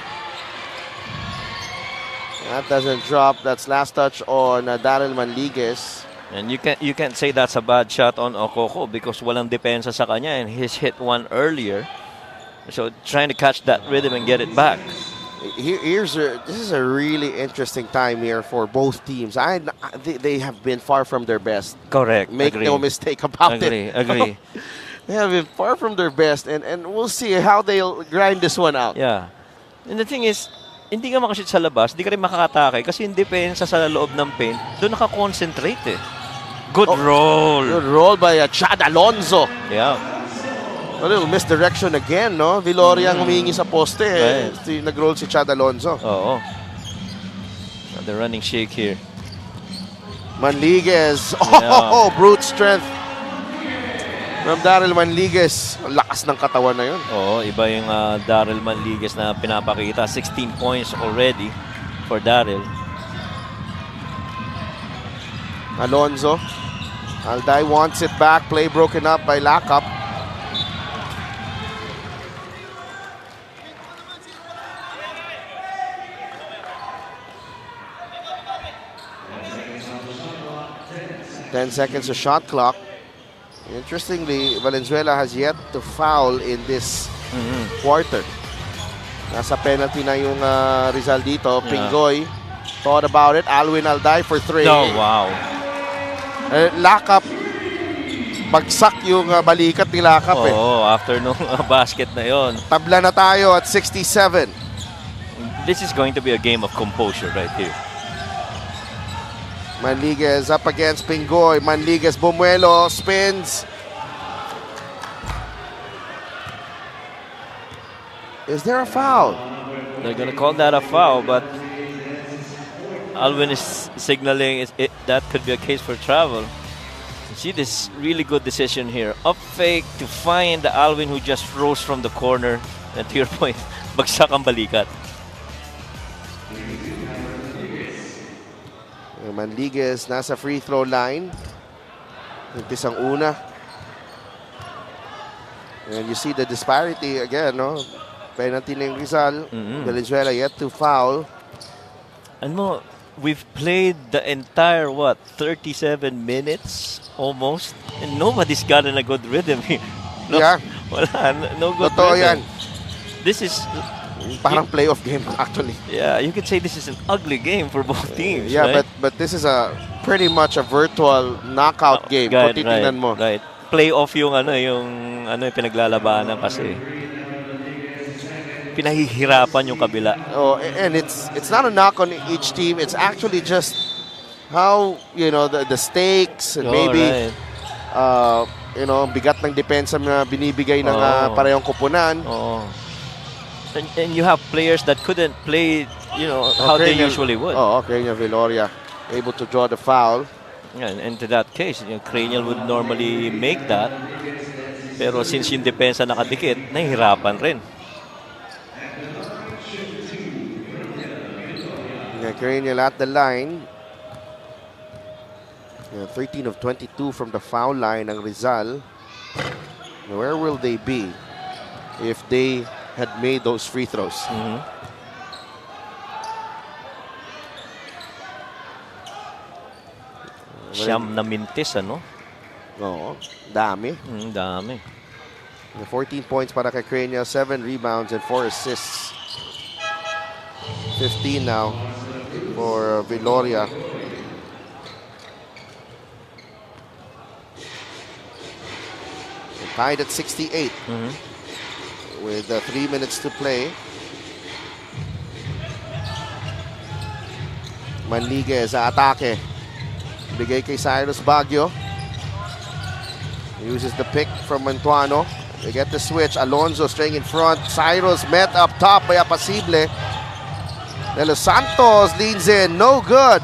That doesn't drop. That's last touch on Daryl Manliguez. And you can't say that's a bad shot on Okoko because walang depensa sa kanya, and he's hit one earlier. So trying to catch that rhythm and get it back. This is a really interesting time here for both teams. They have been far from their best. Correct. Make no mistake about it. Agree. They have been far from their best, and we'll see how they'll grind this one out. Yeah. And the thing is, hindi ka makashoot sa labas, hindi ka rin makakatake kasi yung depensa sa loob ng paint, doon nakakonsentrate eh. Good roll. Good roll by Chad Alonzo. Yeah. A little misdirection again, no? Viloria ang humingi sa poste. Nag-roll si Chad Alonzo. Oo. The running shake here. Manliguez. Brute strength from Daryl Manliguez. Lakas ng katawan na yun. Oo, iba yung Daryl Manliguez na pinapakita. 16 points already for Daryl. Alonzo. Alday wants it back. Play broken up by Lakap. Ten seconds of shot clock. Interestingly, Valenzuela has yet to foul in this quarter. Nasa penalty na yung Rizal dito. Pingoy thought about it. Alwin Alday for 3. Oh, wow. Lakap. Bagsak yung balikat ni Lakap. After nung basket na yon. Tabla na tayo at 67. This is going to be a game of composure right here. Manliguez up against Pingoy. Manliguez bumuelo, spins. Is there a foul? They're going to call that a foul, but Alwin is signaling that could be a case for travel. See this really good decision here. Up fake to find Alwin who just rose from the corner. And to your point, bagsak ang balikat. Manliguez nasa free throw line. Nagtis ang una. And you see the disparity again, no? Penalty ng Rizal. Valenzuela yet to foul. Ano, we've played the entire, 37 minutes almost, and nobody's gotten a good rhythm here. No, Yeah. Wala, no good Totoo yan. rhythm. This is, Parang playoff game actually. yeah, you could say this is an ugly game for both teams. Yeah, right? but this is a pretty much a virtual knockout game. Kung titingnan mo. Right. Playoff yung yung pinaglalabanan kasi. Pinahihirapan yung kabila. Oh, and it's not a knock on each team. It's actually just how, the stakes and maybe Right. bigat ng depensa na binibigay ng parehong koponan. Oh. And you have players that couldn't play, how they usually would. Oh, Cranial Viloria able to draw the foul. And to that case, Cranial would normally make that. Pero since yung depensa nakadikit, nahihirapan rin. Cranial at the line. 13 of 22 from the foul line ng Rizal. Where will they be if they had made those free throws? Siyam na mintis, ano? Oo, dami. Dami. 14 points para kay Cranial, 7 rebounds and 4 assists. 15 now for Viloria. Tied at 68 with 3 minutes to play. Manliguez sa atake. Bigay kay Cyrus Baguio. Uses the pick from Mantuano. They get the switch. Alonzo staying in front. Cyrus met up top by Apasible. De Los Santos leans in. No good.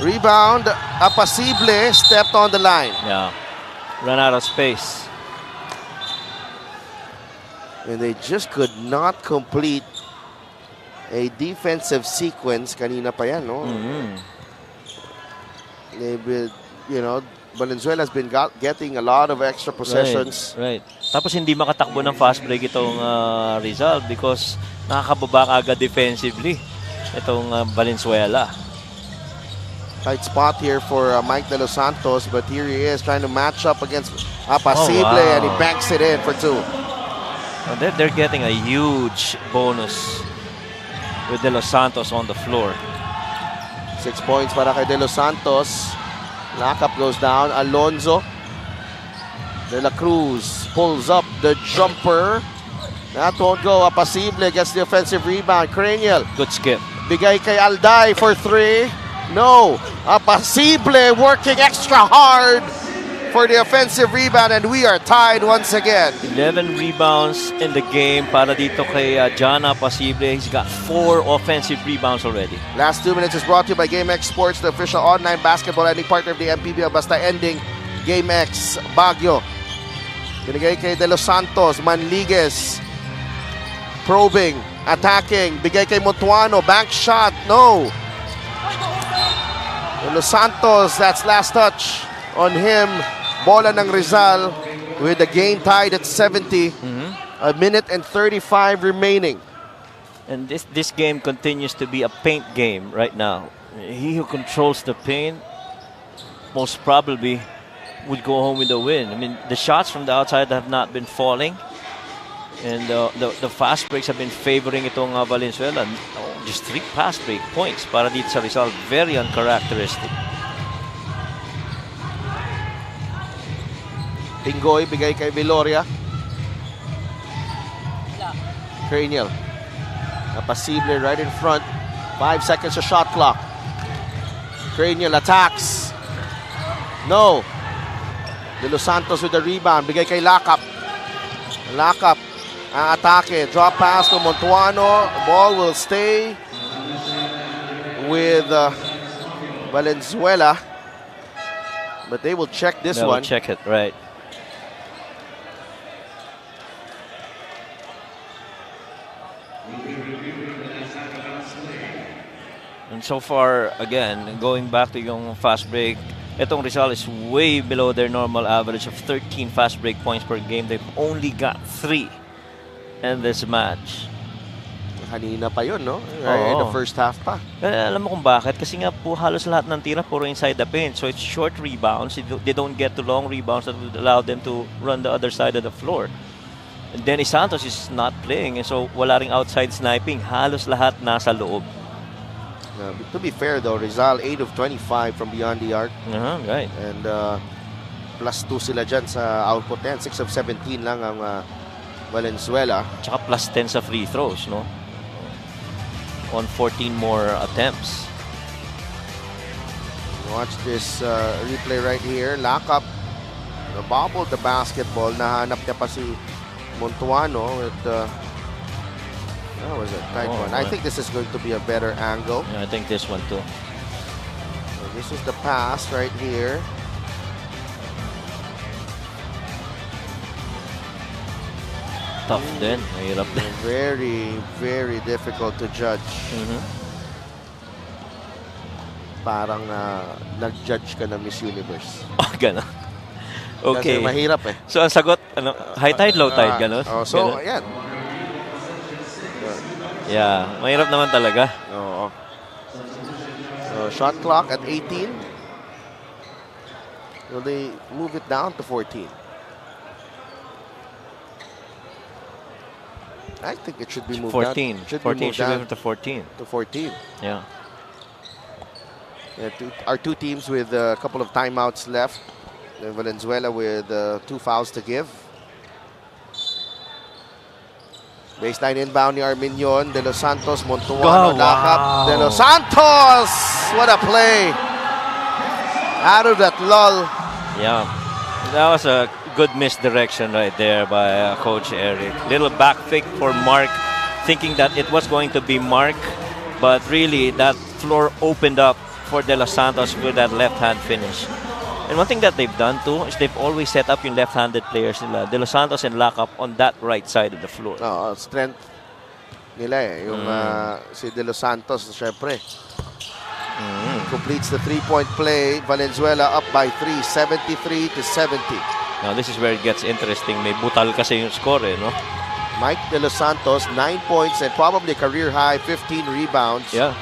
Rebound. Apasible stepped on the line. Yeah. Run out of space. And they just could not complete a defensive sequence. Kanina pa yan, no? They've been, Valenzuela has been getting a lot of extra possessions. Right. Tapos hindi makatakbo ng fast break itong Rizal because nakakababa agad defensively itong Valenzuela. Tight spot here for Mike De Los Santos, but here he is trying to match up against Apasible, and he banks it in for 2. Well, they're getting a huge bonus with De Los Santos on the floor. 6 points para kay De Los Santos. Lockup goes down. Alonzo. De La Cruz pulls up the jumper. That won't go. Apasible gets the offensive rebound. Cranial. Good skip. Bigay kay Alday for 3. No. Apasible working extra hard for the offensive rebound, and we are tied once again. 11 rebounds in the game para dito kay John Apasible. He's got 4 offensive rebounds already. Last 2 minutes is brought to you by GameX Sports, the official online basketball lending partner of the MPBL. Basta ending, GameX. Baguio. Binigay kay De Los Santos. Manliguez. Probing. Attacking. Bigay kay Mutuano. Bank shot. No. De Los Santos, that's last touch on him. Bola ng Rizal with the game tied at 70. A minute and 35 remaining. And this game continues to be a paint game right now. He who controls the paint most probably would go home with a win. I mean, the shots from the outside have not been falling. And the fast breaks have been favoring itong Valenzuela. Just 3 fast break points para dito sa Rizal. Very uncharacteristic. Pingoy, bigay kay Viloria. Cranial. Apasible right in front. 5 seconds to shot clock. Cranial attacks. No. De Los Santos with the rebound. Bigay kay Lacap. Lacap. Ang atake. Drop pass to Montuano. Ball will stay with Valenzuela. But they will check this one. Check it, right. And so far, again, going back to yung fast break Itong Rizal is way below their normal average of 13 fast break points per game. They've only got 3 in this match. Kanina pa yun, no? Oo. In the first half pa. Alam mo kung bakit? Kasi nga po halos lahat ng tira puro inside the paint. So it's short rebounds. They don't get to long rebounds that would allow them to run the other side of the floor. And Dennis Santos is not playing. And so wala ring outside sniping. Halos lahat nasa loob. To be fair though, Rizal 8 of 25 from beyond the arc. Right. And plus 2 sila dyan sa output yan. 6 of 17 lang ang Valenzuela. Tsaka plus 10 sa free throws, no? On 14 more attempts. Watch this replay right here. Lock up. Bobbled the basketball. Nahanap niya pa si Montuano with that was a tight one. I think this is going to be a better angle. Yeah, I think this one too. So this is the pass right here. Tough din. Mahirap din. Very, very difficult to judge. Parang nag-judge ka na Miss Universe. Oh, gano'n. Okay. Kasi mahirap eh. So, ang sagot, high tide, low tide, gano'n? So, Ganon? ayan. Yeah, mahirap naman talaga. Oo. So, shot clock at 18. Will they move it down to 14? I think it should be moved 14. down. 14 should be moved to 14. To 14. Yeah. Our two teams with a couple of timeouts left. Valenzuela with 2 fouls to give. Baseline inbound ni Arminion. De Los Santos, Montuano, wow. De Los Santos! What a play! Out of that lull. Yeah. That was a good misdirection right there by Coach Eric. Little back fake for Mark, thinking that it was going to be Mark, but really that floor opened up for De Los Santos with that left-hand finish. And one thing that they've done too is they've always set up yung left-handed players nila, De Los Santos and lock up on that right side of the floor. Strength nila eh. Yung si De Los Santos, syempre. Completes the three-point play. Valenzuela up by 3, 73 to 70. Now this is where it gets interesting. May butal kasi yung score eh, no? Mike De Los Santos, 9 points and probably career high 15 rebounds. Yeah.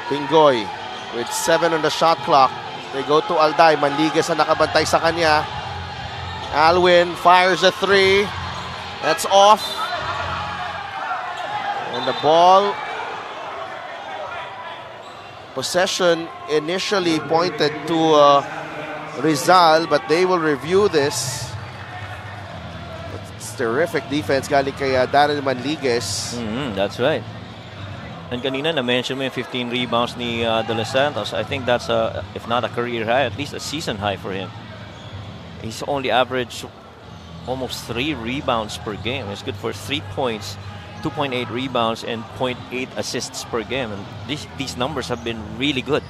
Pingoy with 7 on the shot clock. They go to Alday. Manligues ang nakabantay sa kanya. Alwin fires a 3. That's off. And the ball possession initially pointed to Rizal, but they will review this. It's terrific defense galing kay Daryl Manligues. That's right. And kanina na-mention mo yung 15 rebounds ni De Los Santos. I think that's, if not a career high, at least a season high for him. He's only averaged almost 3 rebounds per game. It's good for 3 points, 2.8 rebounds, and 0.8 assists per game. And these numbers have been really good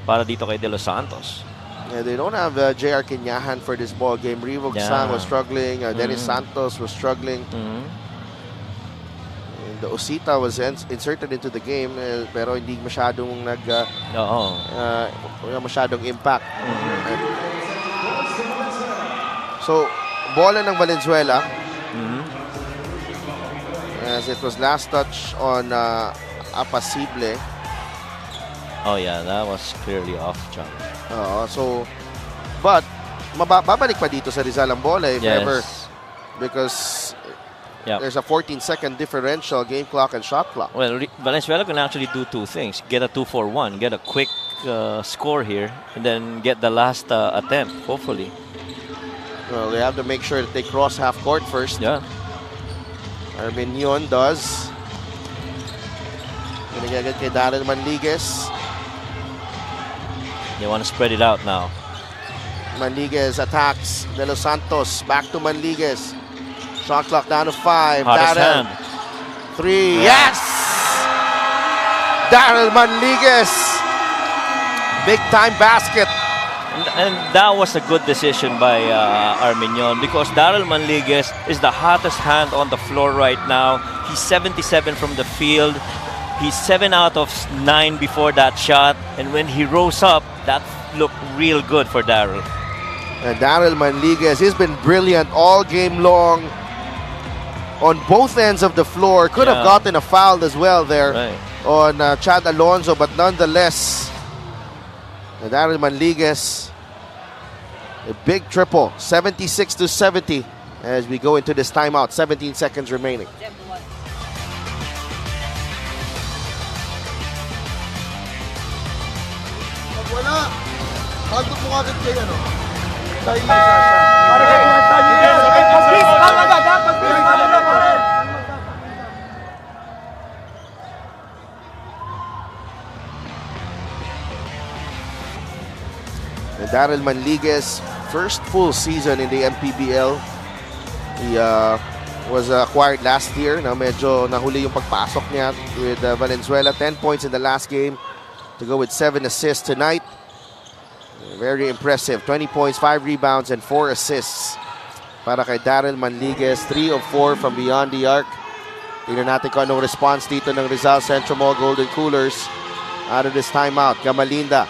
para dito kay De Los Santos. Yeah, they don't have J.R. Kenyahan for this ball game. Revo Sang was struggling. Dennis Santos was struggling. The Osita was inserted into the game pero hindi masyadong masyadong impact. So, bola ng Valenzuela. As it was last touch on Apasible. Oh yeah, that was clearly off, John. So, but babalik pa dito sa Rizal ang bola if ever, because there's a 14-second differential, game clock and shot clock. Well, Valenzuela can actually do 2 things. Get a 2-for-1, get a quick score here, and then get the last attempt, hopefully. Well, they have to make sure that they cross half court first. Yeah. Arminion does. Ginagagad kay Darren Manligues. They want to spread it out now. Manligues attacks De Los Santos. Back to Manligues. Shot clock down to 5. Hottest Darrell. hand. 3. Yes! Darrell Manligues. Big time basket. And that was a good decision by Arminion because Daryl Manligues is the hottest hand on the floor right now. He's 77 from the field. He's 7 out of 9 before that shot, and when he rose up, that looked real good for Daryl. And Daryl Manliguez, he's been brilliant all game long on both ends of the floor. Could have gotten a foul as well there on Chad Alonso, but nonetheless, Daryl Manliguez, a big triple, 76-70 as we go into this timeout. 17 seconds remaining. Wala. Pagod mo agad kayo, no? Tayo na Daryl Manliguez, first full season in the MPBL. He was acquired last year. Na medyo nahuli yung pagpasok niya with Valenzuela. 10 points in the last game to go with 7 assists tonight. Very impressive. 20 points, 5 rebounds, and 4 assists para kay Daryl Manliguez. 3 of 4 from beyond the arc. Tingnan natin kung anong response dito ng Rizal Central Mall Golden Coolers out of this timeout. Gamalinda.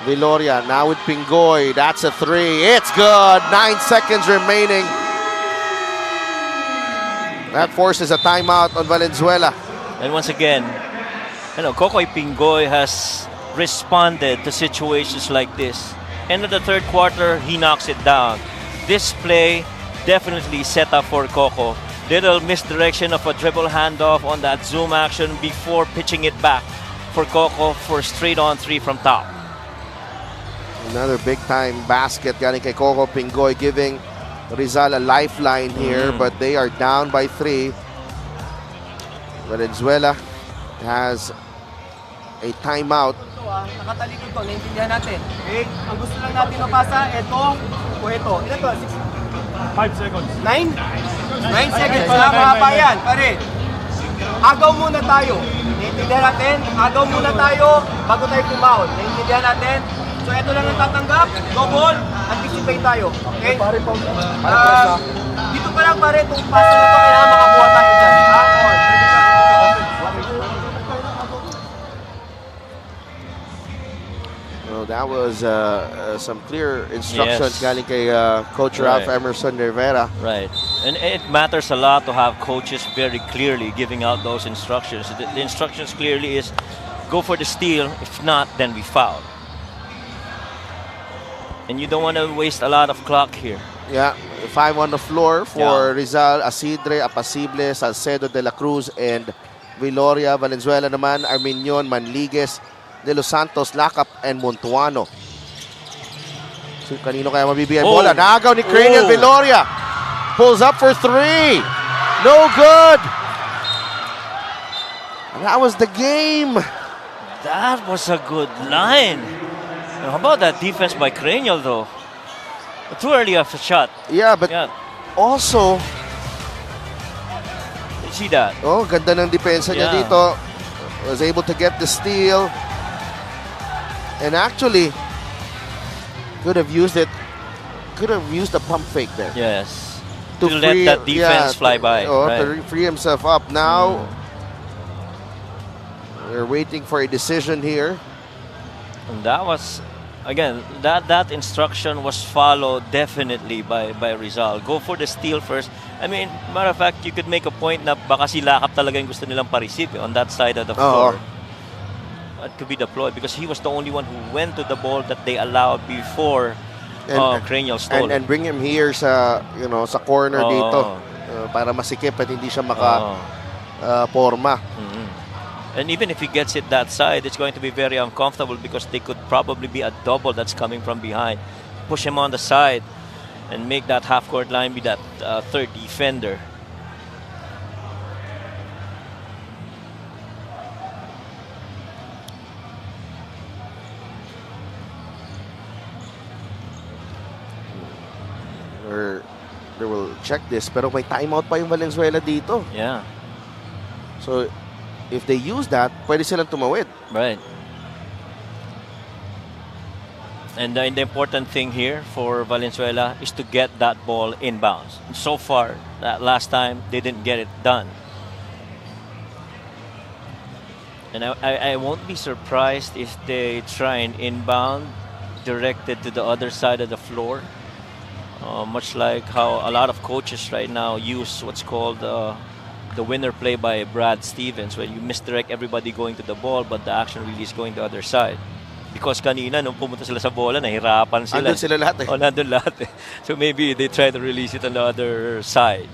Viloria now with Pingoy. That's a 3. It's good. 9 seconds remaining. That forces a timeout on Valenzuela. And once again, Kokoy Pingoy has responded to situations like this. End of the third quarter, he knocks it down. This play definitely set up for Coco. Little misdirection of a dribble handoff on that zoom action before pitching it back for Coco for straight on 3 from top. Another big-time basket galing kay Coco Pingoy, giving Rizal a lifeline here, but they are down by 3. Valenzuela has a timeout. Nakatalikod to, naiintindihan natin. Okay? Ang gusto lang natin mapasa, ito o ito. Ilan to? 5 seconds. 9? 9 seconds. Mahaba yan. Pare, agaw muna tayo. Naiintindihan natin? Agaw muna tayo bago tayo pumaon. Naiintindihan natin? So ito lang ang tatanggap. Double. Anticipate tayo. Okay? Dito pa lang pare, itong pasa na to, kailangan makakuha tayo dyan. Well, that was some clear instructions galing kay Coach Ralph Emerson Rivera. Right. And it matters a lot to have coaches very clearly giving out those instructions. The instructions clearly is go for the steal. If not, then we foul. And you don't want to waste a lot of clock here. Yeah, 5 on the floor for Rizal, Asidre, Apacible, Salcedo de la Cruz, and Viloria. Valenzuela naman, Arminion, Manliguez, De Los Santos, Lakap, and Montuano. So, kanino kaya mabibigyan bola? Nagaw ni Cranial Viloria. Pulls up for 3. No good. And that was the game. That was a good line. How about that defense by Cranial, though? Too early of a shot. Yeah, but also... You see that? Oh, ganda ng depensa niya dito. Was able to get the steal. And actually, could have used it. Could have used the pump fake there. Yes. To let that defense fly by. To free himself up. Now, we're waiting for a decision here. And that was, again, that instruction was followed definitely by Rizal. Go for the steal first. I mean, matter of fact, you could make a point na baka si Lakap talaga yung gusto nilang pa-receive on that side of the floor. That could be deployed because he was the only one who went to the ball that they allowed before Cranial stole. And bring him here sa, sa corner dito para masikip at hindi siya maka-forma. And even if he gets it that side, it's going to be very uncomfortable because they could probably be a double that's coming from behind. Push him on the side and make that half-court line be that third defender. They will check this, pero may timeout pa yung Valenzuela dito. Yeah. So, if they use that, pwede silang tumawid. Right. And the important thing here for Valenzuela is to get that ball inbounds. So far, that last time, they didn't get it done. And I won't be surprised if they try an inbound directed to the other side of the floor. Much like how a lot of coaches right now use what's called the winner play by Brad Stevens, where you misdirect everybody going to the ball, but the action really is going the other side. Because kanina, nung pumunta sila sa bola, nahirapan sila. Andun sila lahat eh. Oh, nandun lahat eh. So maybe they try to release it on the other side.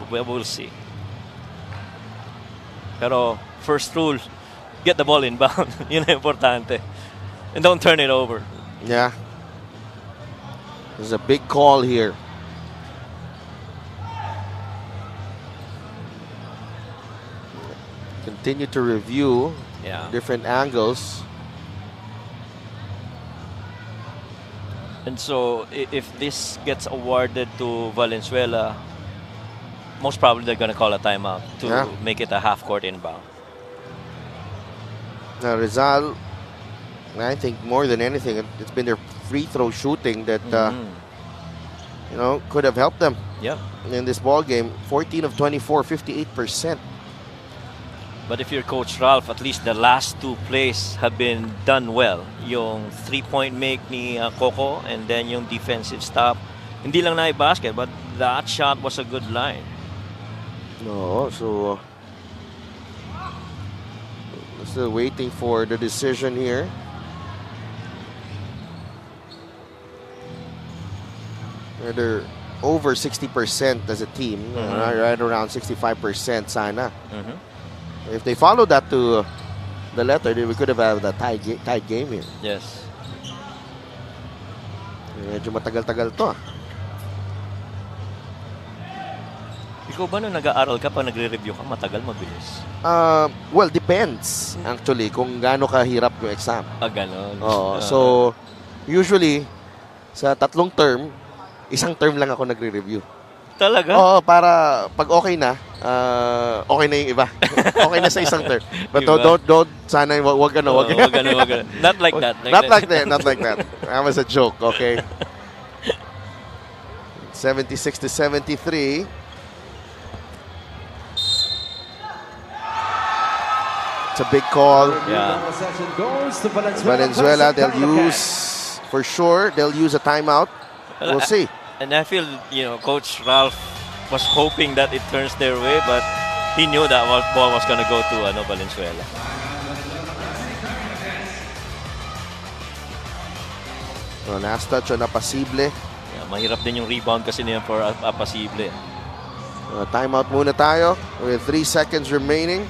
We'll see. Pero first rule, get the ball inbound. Yun ang importante. And don't turn it over. Yeah. There's a big call here. Continue to review different angles. And so if this gets awarded to Valenzuela, most probably they're going to call a timeout to make it a half-court inbound. Now Rizal, I think more than anything, it's been their free throw shooting that could have helped them. In this ball game. 14 of 24, 58%. But if you're Coach Ralph, at least the last two plays have been done well. Yung three-point make ni Coco and then yung defensive stop. Hindi lang na basket, but that shot was a good line. No, so still waiting for the decision here. They're over 60% as a team, right around 65% sana. If they follow that to the letter, then we could have had a tied game here. Yes. Medyo matagal-tagal to. Ikaw ba nung nag-aaral ka pa nagre-review ka, matagal, mabilis? Well, depends actually kung gaano kahirap yung exam. Ganon. So, usually, sa tatlong term, isang term lang ako nagre-review. Talaga? Oo, para pag okay na, okay na yung iba. Okay na sa isang term. But don't, sana wag ano. Not like that. Not like that. That was a joke, okay? 76 to 73. It's a big call. Yeah. Valenzuela, they'll use a timeout. We'll see. And I feel, Coach Ralph was hoping that it turns their way, but he knew that ball was going to go to Valenzuela. Last touch on Apasible. Yeah, mahirap din yung rebound kasi niya for Apasible. Timeout muna tayo with 3 seconds remaining.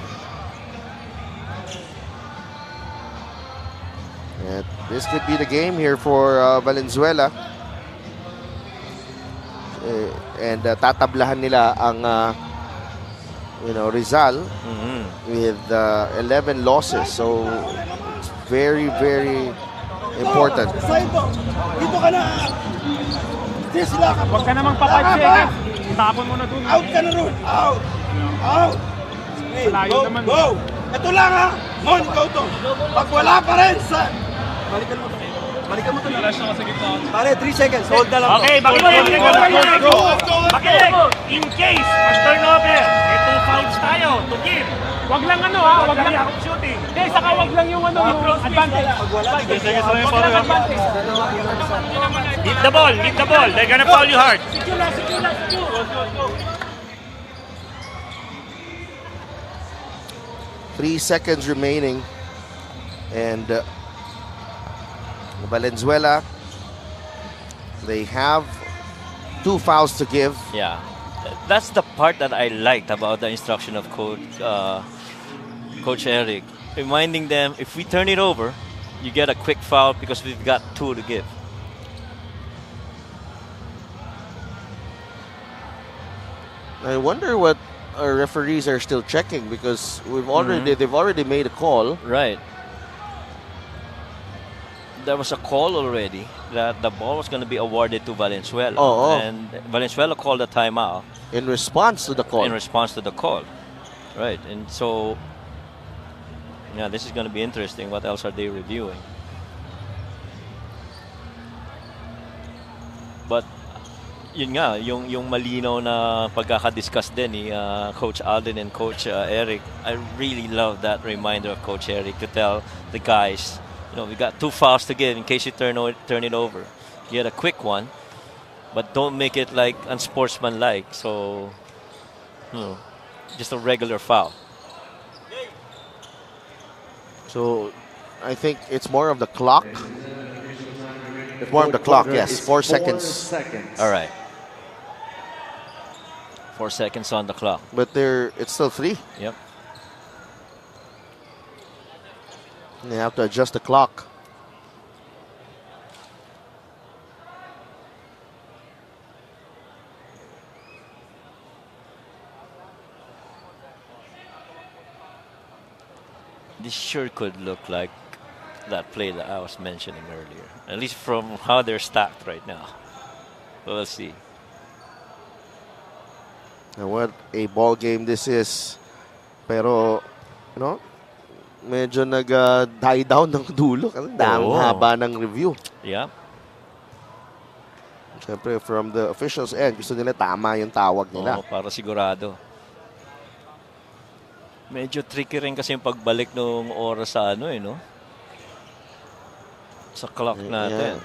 And this could be the game here for Valenzuela. And tatablahan nila ang Rizal with 11 losses. So it's very, very important. Dito ka na! Sila ka! Huwag ka namang pa-5 seconds. Tapon mo na dun. Out ka na ron! Out! Out! Malayo naman. Go! Ito lang ha! Mon, ikaw to! Pag wala pa rin sa... Balikan mo to. Pare, 3 seconds. Hold na lang. Okay, makinig. In case, mag-turnover, may 2 fouls tayo to give. Wag lang wag lang shooting. Hindi, saka wag lang yung yung advantage. Wag lang advantage. Hit the ball. They're gonna foul you hard. Secure lang. Go. 3 seconds remaining. And Valenzuela, they have 2 fouls to give. Yeah, that's the part that I liked about the instruction of Coach Eric, reminding them if we turn it over, you get a quick foul because we've got 2 to give. I wonder what our referees are still checking because they've already made a call. Right. There was a call already that the ball was going to be awarded to Valenzuela. And Valenzuela called a timeout. In response to the call. Right. And so, this is going to be interesting. What else are they reviewing? But, yun nga, yung malinaw na pagkakadiscuss din ni Coach Alden and Coach Eric. I really love that reminder of Coach Eric to tell the guys, we got 2 fouls to give in case you turn it over. Get a quick one, but don't make it like unsportsmanlike. So, just a regular foul. So, I think it's more of the clock. It's more of the clock, yes. 4 seconds. All right. 4 seconds on the clock. But it's still 3. Yep. They have to adjust the clock. This sure could look like that play that I was mentioning earlier. At least from how they're stacked right now. We'll see. And what a ball game this is. Pero, medyo nag-die down ng dulo. Ang haba ng review. Yeah. Siyempre, from the officials' end, gusto nila tama yung tawag nila. Para sigurado. Medyo tricky rin kasi yung pagbalik ng oras sa sa clock natin. Yeah.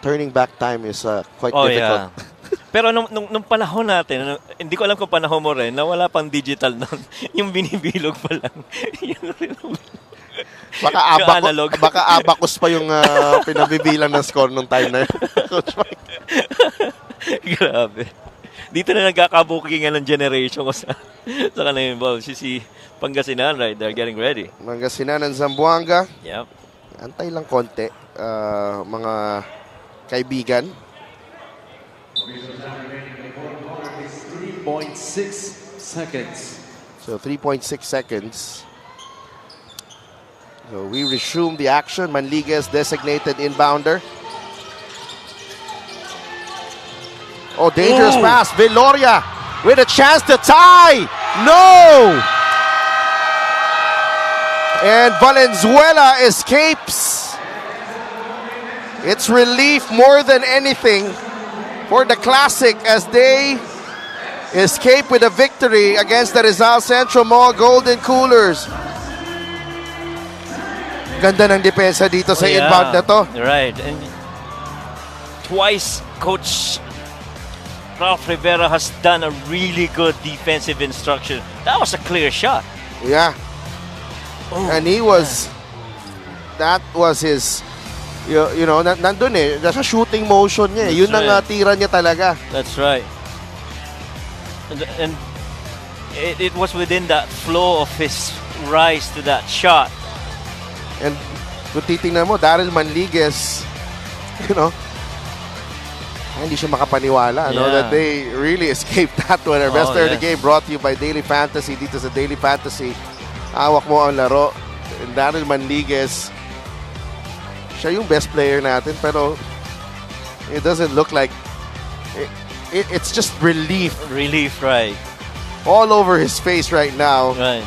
Turning back time is quite difficult. Yeah. Pero nung panahon natin, hindi ko alam kung panahon mo rin, na wala pang digital nun. Yung binibilog pa lang. Baka abacus pa yung pinabibilang ng score nung time na yun. Coach Mike. Grabe. Dito na nagkakabukingan ng generation ko sa kanila involved. Si Pangasinan right there getting ready. Pangasinan ng Zamboanga. Yep. Antay lang konti, mga kaibigan. 3.6 seconds. So 3.6 seconds. So we resume the action. Manliguez designated inbounder. Oh, dangerous pass. Viloria with a chance to tie. No! And Valenzuela escapes. It's relief more than anything for the Classic as they escape with a victory against the Rizal Central Mall Golden Coolers. Ganda ng depensa dito sa inbound na to. Right. And twice, Coach Ralph Rivera has done a really good defensive instruction. That was a clear shot. Yeah. And he was, that was his, nandun nasa shooting motion niya. Yun ang tira niya talaga. That's right. And it was within that flow of his rise to that shot. And kung titingnan mo, Daryl Manliguez, hindi siya makapaniwala that they really escaped that one. Our best player of the game brought to you by Daily Fantasy. Dito sa Daily Fantasy, hawak mo ang laro. And Daryl Manliguez, siya yung best player natin, pero it doesn't look like it's just relief. Relief, right. All over his face right now. Right.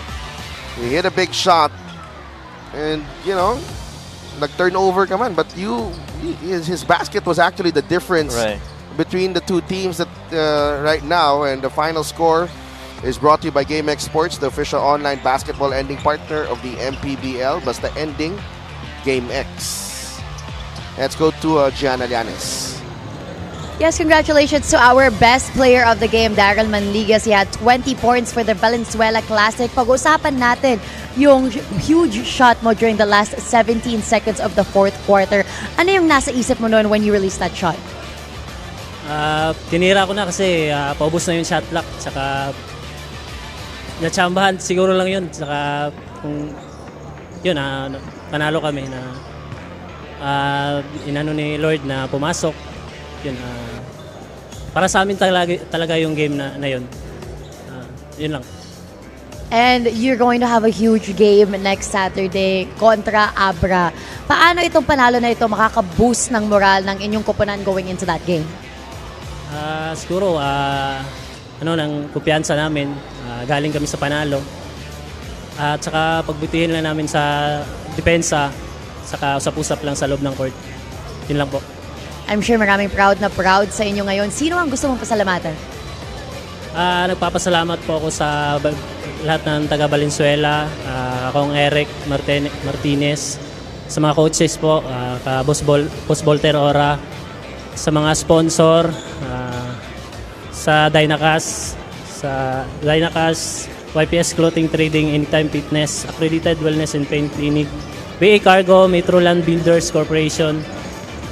He hit a big shot. And, nag-turn over ka man. But his basket was actually the difference between the two teams that right now. And the final score is brought to you by GameX Sports, the official online basketball ending partner of the MPBL. Basta ending, GameX. Let's go to Gianna Llanes. Yes, congratulations to our best player of the game, Daryl Manliguez. He had 20 points for the Valenzuela Classic. Pag-usapan natin yung huge shot mo during the last 17 seconds of the fourth quarter. Ano yung nasa isip mo noon when you released that shot? Tinira ko na kasi paubos na yung shot clock. Saka natsambahan siguro lang yun. Saka kung yun, panalo kami na inano ni Lord na pumasok. Yun, para sa amin talaga yung game na yun. Yun lang. And you're going to have a huge game next Saturday kontra Abra. Paano itong panalo na ito makaka-boost ng moral ng inyong koponan going into that game? Siguro, ng kumpiyansa namin. Galing kami sa panalo. At saka pagbutihin lang namin sa depensa. Saka usap-usap lang sa loob ng court. Yun lang po. I'm sure maraming proud na proud sa inyo ngayon. Sino ang gusto mong pasalamatan? Nagpapasalamat po ako sa lahat ng taga Valenzuela, akong Eric Martinez, sa mga coaches po, Boss Volter Ora, sa mga sponsor, sa Dynacast, YPS Clothing Trading, Anytime Fitness, Accredited Wellness and Pain Clinic, VA Cargo, Metroland Builders Corporation.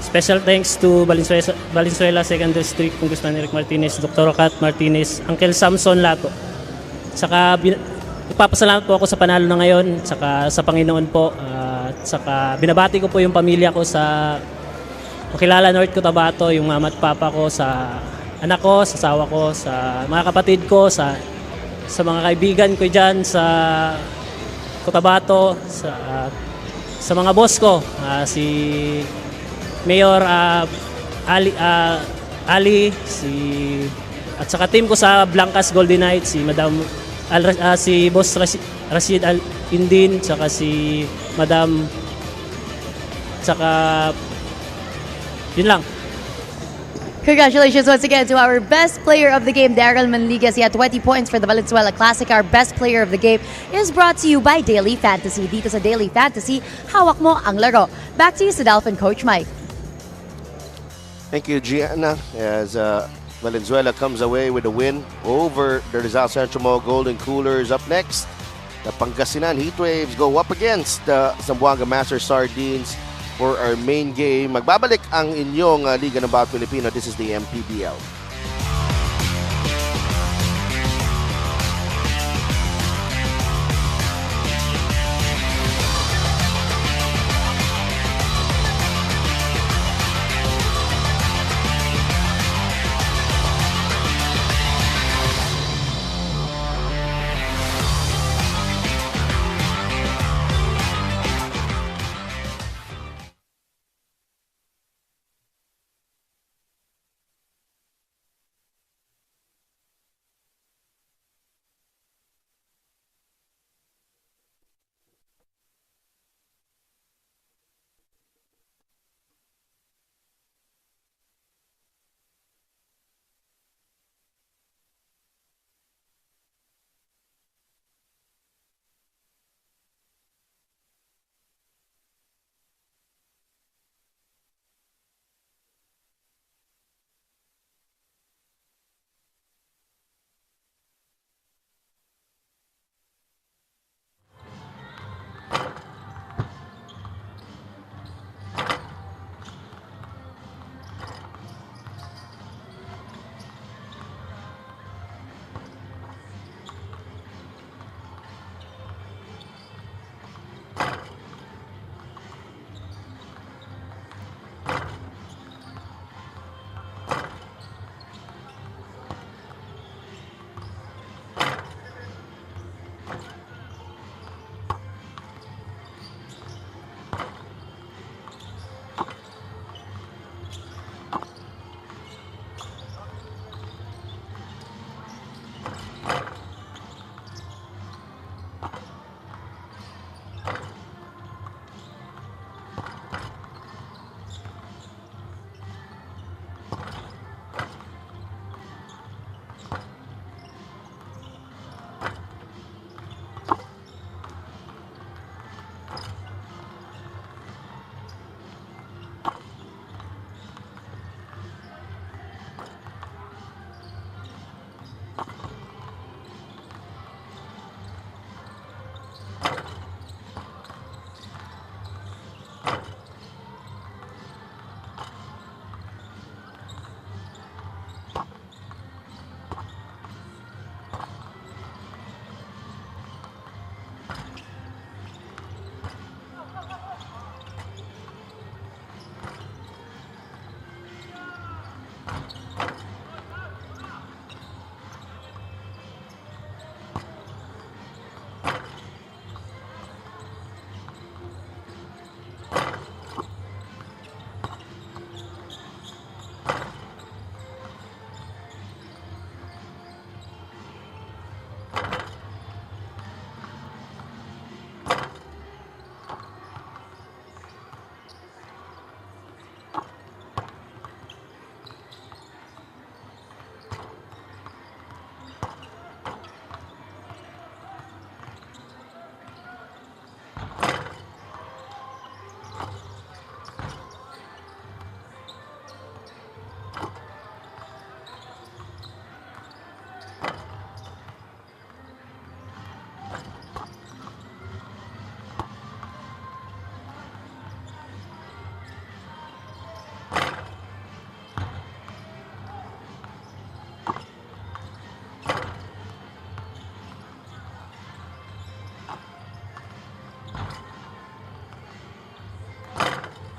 Special thanks to Valenzuela 2nd District, Congressman Eric Martinez, Dr. Kat Martinez, Uncle Samson Lato. Saka nagpapasalamat po ako sa panalo na ngayon, saka sa Panginoon po. Saka binabati ko po yung pamilya ko sa Makilala, North Cotabato, yung mama at papa ko, sa anak ko, sa asawa ko, sa mga kapatid ko, sa mga kaibigan ko dyan sa Cotabato, sa mga boss ko, si Mayor Ali, at saka team ko sa Blancas Golden Knights, si Boss Rashid Indin, saka si Madam, saka yun lang. Congratulations once again to our best player of the game, Daryl Manligas. He had 20 points for the Valenzuela Classic. Our best player of the game is brought to you by Daily Fantasy. Dito sa Daily Fantasy, hawak mo ang laro. Back to you sa Dolphin Coach Mike. Thank you, Gianna, as Valenzuela comes away with a win over the Rizal Central Mall Golden Coolers. Up next, the Pangasinan Heatwaves go up against the Zamboanga Master Sardines for our main game. Magbabalik ang inyong Liga ng Bawat Pilipino. This is the MPBL.